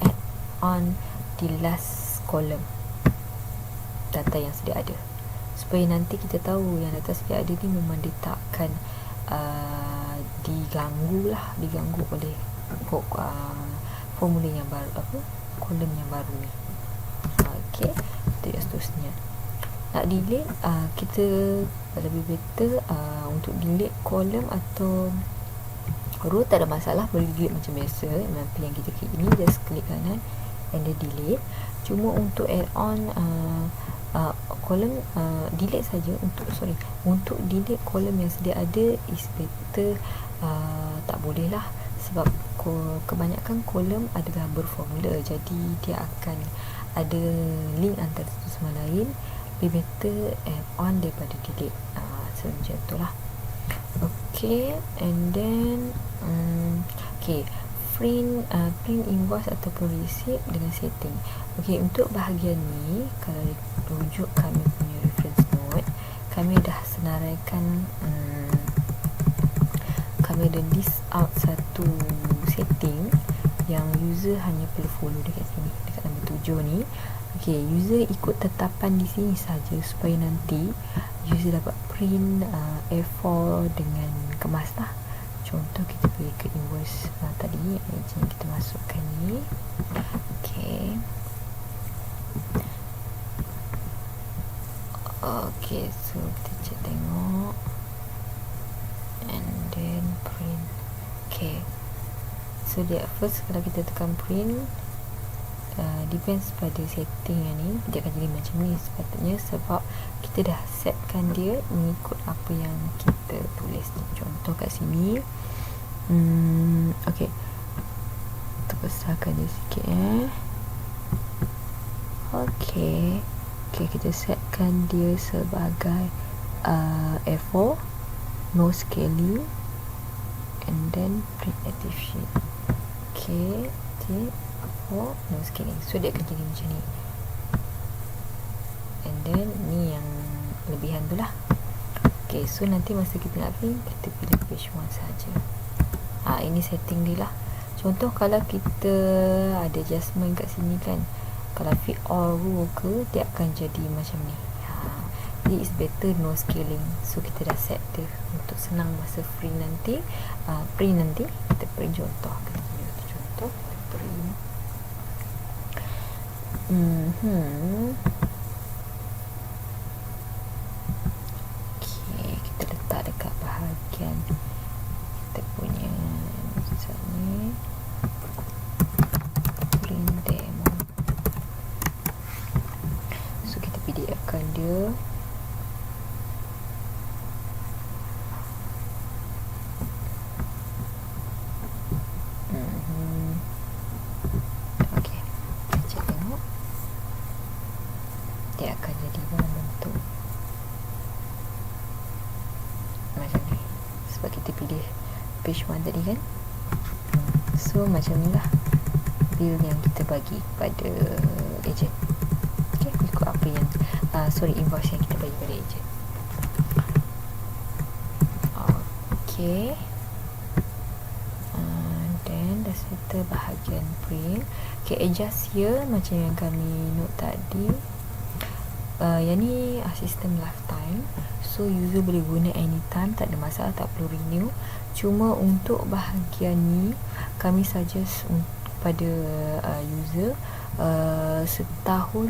add on di last column data yang sedia ada, supaya nanti kita tahu yang data sedia ada ni memang dia takkan diganggu oleh formula yang baru, kolom yang baru ni. Itu yang seterusnya. Nak delete, kita lebih better untuk delete kolom atau row tak ada masalah, boleh delete macam biasa. Nanti yang kita klik ini, just klik kanan and then delete. Cuma untuk add on kolom, delete saja. Untuk delete kolom yang sedia ada is better tak boleh lah, sebab kebanyakan kolom adalah berformula, jadi dia akan ada link antara satu sama lain. Lebih better add on daripada delete. So macam tu lah. And then print invoice ataupun receipt dengan setting. Untuk bahagian ni, kalau rujuk kami punya reference note, kami dah senaraikan, kami dah list out satu setting yang user hanya perlu follow dekat sini, dekat nombor 7 ni. User ikut tetapan di sini saja supaya nanti user dapat print A4 dengan kemas lah. Contoh kita pergi ke invoice tadi, agent kita masukkan ni. So kita cek tengok and then print. So dia first kalau kita tekan print, depends pada setting yang ni, dia akan jadi macam ni sepatutnya, sebab kita dah setkan dia mengikut apa yang kita tulis ni. Contoh kat sini, terbesarkan dia sikit. Okay, kita setkan dia sebagai A4, no scaling, and then print native sheet. Okay, A4, no scaling. So dia akan jadi macam ni. And then ni yang lebihan tu lah. Okay, so nanti masa kita nak print, kita pilih page 1 saja. Ini setting dia lah. Contoh kalau kita ada adjustment kat sini kan, kalau fit all row ke, dia akan jadi macam ni. Jadi is better no scaling. So kita dah set dia untuk senang masa print nanti. Kita print contoh. Kita print. Okay, kita letak dekat bahagian kita punya ni print demo. So kita PDF-kan dia. Okay, kita tengok dia akan jadi dalam bentuk macam ni, sebab kita pilih page 1 tadi kan. So macam ni lah bill yang kita bagi kepada agent. Okay, ikut apa yang invoice yang kita bagi kepada agent. Okay, then dah settle bahagian print. Okay, adjust here macam yang kami note tadi. Yang ni sistem lifetime, so user boleh guna anytime, tak ada masalah, tak perlu renew. Cuma untuk bahagian ni kami suggest pada user setahun,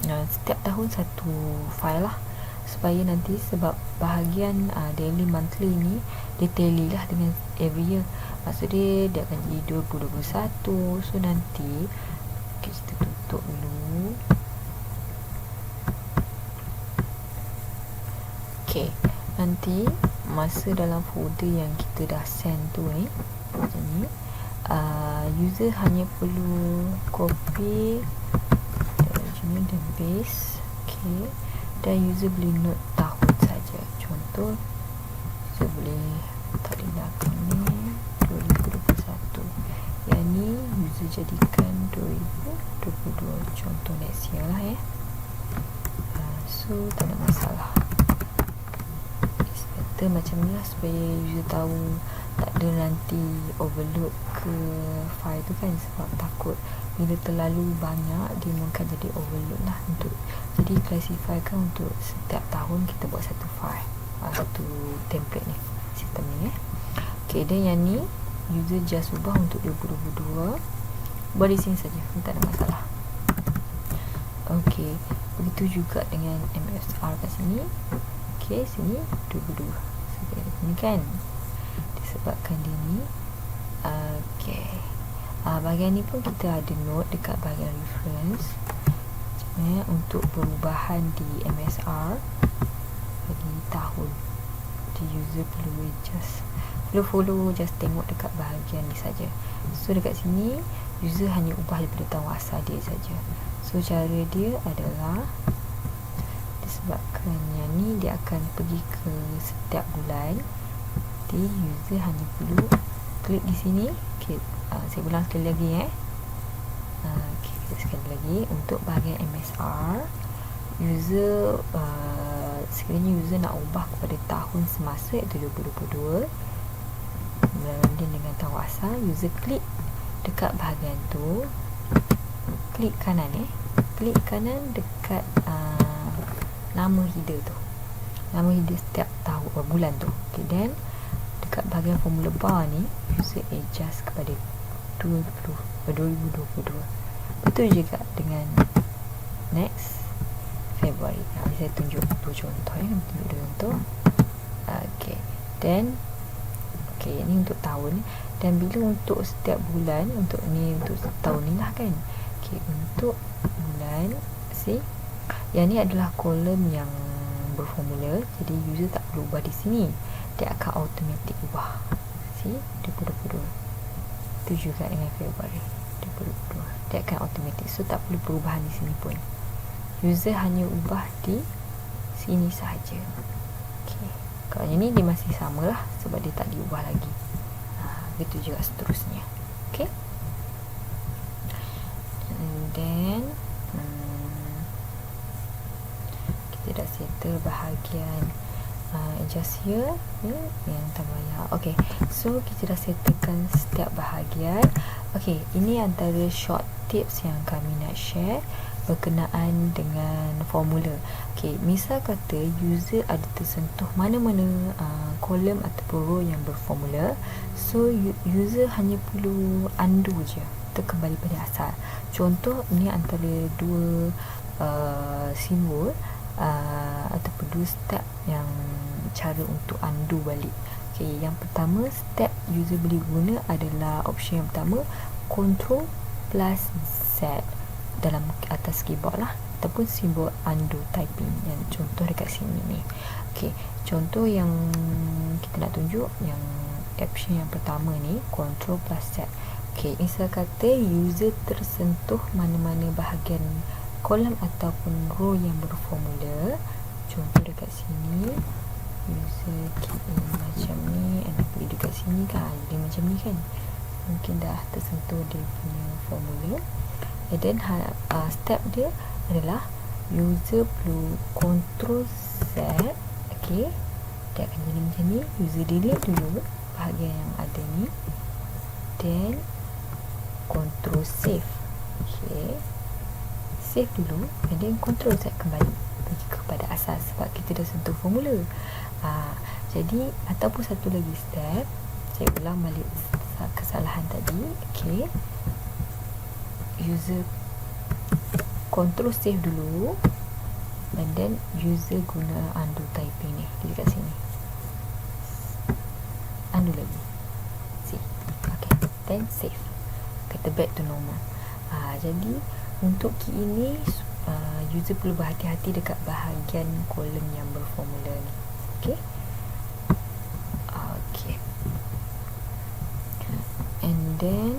setiap tahun satu file lah, supaya nanti sebab bahagian daily monthly ni dia tally lah dengan every year. Maksud dia akan jadi 2021. So nanti kita tutup dulu. Okay, nanti masa dalam folder yang kita dah send tu macam ni, user hanya perlu copy original dan base. Okay, dan user boleh note tahun saja. Contoh, user boleh letak di belakang ni 2021. Yang ni user jadikan 2022. Contoh next year lah so tak ada masalah. Macam ni lah supaya user tahu, tak ada nanti overload ke file tu kan, sebab takut bila terlalu banyak dia akan jadi overload lah. Jadi classifykan untuk setiap tahun kita buat satu file, satu template ni, sistem ni Okay, dan yang ni user just ubah untuk 2022, buat di sini saja, tak ada masalah. Okay, begitu juga dengan MSR kat sini. Okay, sini 22. Ni kan disebabkan dia ni. Okay, bahagian ni pun kita ada note dekat bahagian reference untuk perubahan di MSR bagi tahun. Di user perlu follow, just tengok dekat bahagian ni saja. So dekat sini user hanya ubah daripada tahun asal dia saja. So cara dia adalah disebabkan yang ni dia akan pergi ke setiap bulan. Jadi user hanya perlu klik di sini. Okay, saya ulang sekali lagi okay, kita sekali lagi untuk bahagian MSR. User sekiranya user nak ubah kepada tahun semasa iaitu 2022 berbanding dengan tahun asal, user klik dekat bahagian tu, klik kanan klik kanan dekat nama header tu, nama header setiap tahun bulan tu. Okay, then dekat bahagian formula bar ni user adjust kepada 2022. Betul juga dengan next Februari. Saya tunjuk dua contoh Okay, then okay, ni untuk tahun. Dan bila untuk setiap bulan, untuk ni untuk tahun ni lah kan. Okay, untuk bulan yang ni adalah kolom yang berformula, jadi user tak perlu ubah di sini, dia akan automatic ubah. 2022. Itu juga dengan Februari 2022, dia akan automatic, so tak perlu perubahan di sini pun. user hanya ubah di sini sahaja. Okay. Kalau yang ni dia masih sama lah sebab dia tak diubah lagi. Begitu juga seterusnya. Okay. And then kita dah settle bahagian adjust here yang terbayar. Okay, so kita dah settlekan setiap bahagian. Okay, ini antara short tips yang kami nak share berkenaan dengan formula. Okay, misal kata user ada tersentuh mana-mana kolom ataupun row yang berformula, so user hanya perlu undo je, kembali pada asal. Contoh, ni antara dua simbol ataupun dua step yang cara untuk undo balik. Okay, yang pertama step user boleh guna adalah option yang pertama, Ctrl plus Z dalam atas keyboard lah, ataupun simbol undo typing yang contoh dekat sini ni. Okay, contoh yang kita nak tunjuk yang option yang pertama ni, Ctrl plus Z. Okay, misal kata user tersentuh mana-mana bahagian kolom ataupun row yang berformula, contoh dekat sini user key in macam ni, and pergi dekat sini kan, dia macam ni kan, mungkin dah tersentuh dia punya formula. And then step dia adalah user perlu Ctrl Z. Okay, dia akan jadi macam ni. User delete dulu bahagian yang ada ni, then Ctrl save. Okay, save dulu, and then Ctrl Z kembali pergi kepada asal sebab kita dah sentuh formula. Jadi ataupun satu lagi step, saya ulang balik kesalahan tadi. Okay, user Ctrl save dulu, and then user guna undo typing ni di dekat sini, undo lagi, see. Okay, then save, kata back to normal. Jadi untuk key ini user perlu berhati-hati dekat bahagian kolom yang berformula ni. Okay. Okay. And then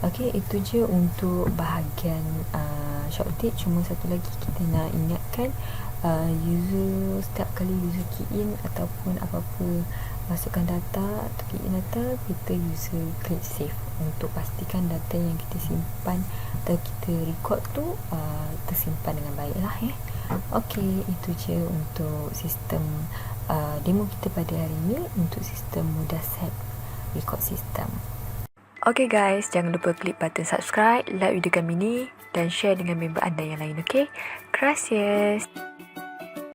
Okay, itu je untuk bahagian short tip. Cuma satu lagi kita nak ingatkan, user setiap kali user key in ataupun apa-apa masukkan data atau key in data, kita user klik save untuk pastikan data yang kita simpan atau kita record tu tersimpan dengan baik lah ya. Okay, itu je untuk sistem demo kita pada hari ini untuk sistem Mudasat record system. Okay guys, jangan lupa klik button subscribe, like video kami ni dan share dengan member anda yang lain. Okay, gracias.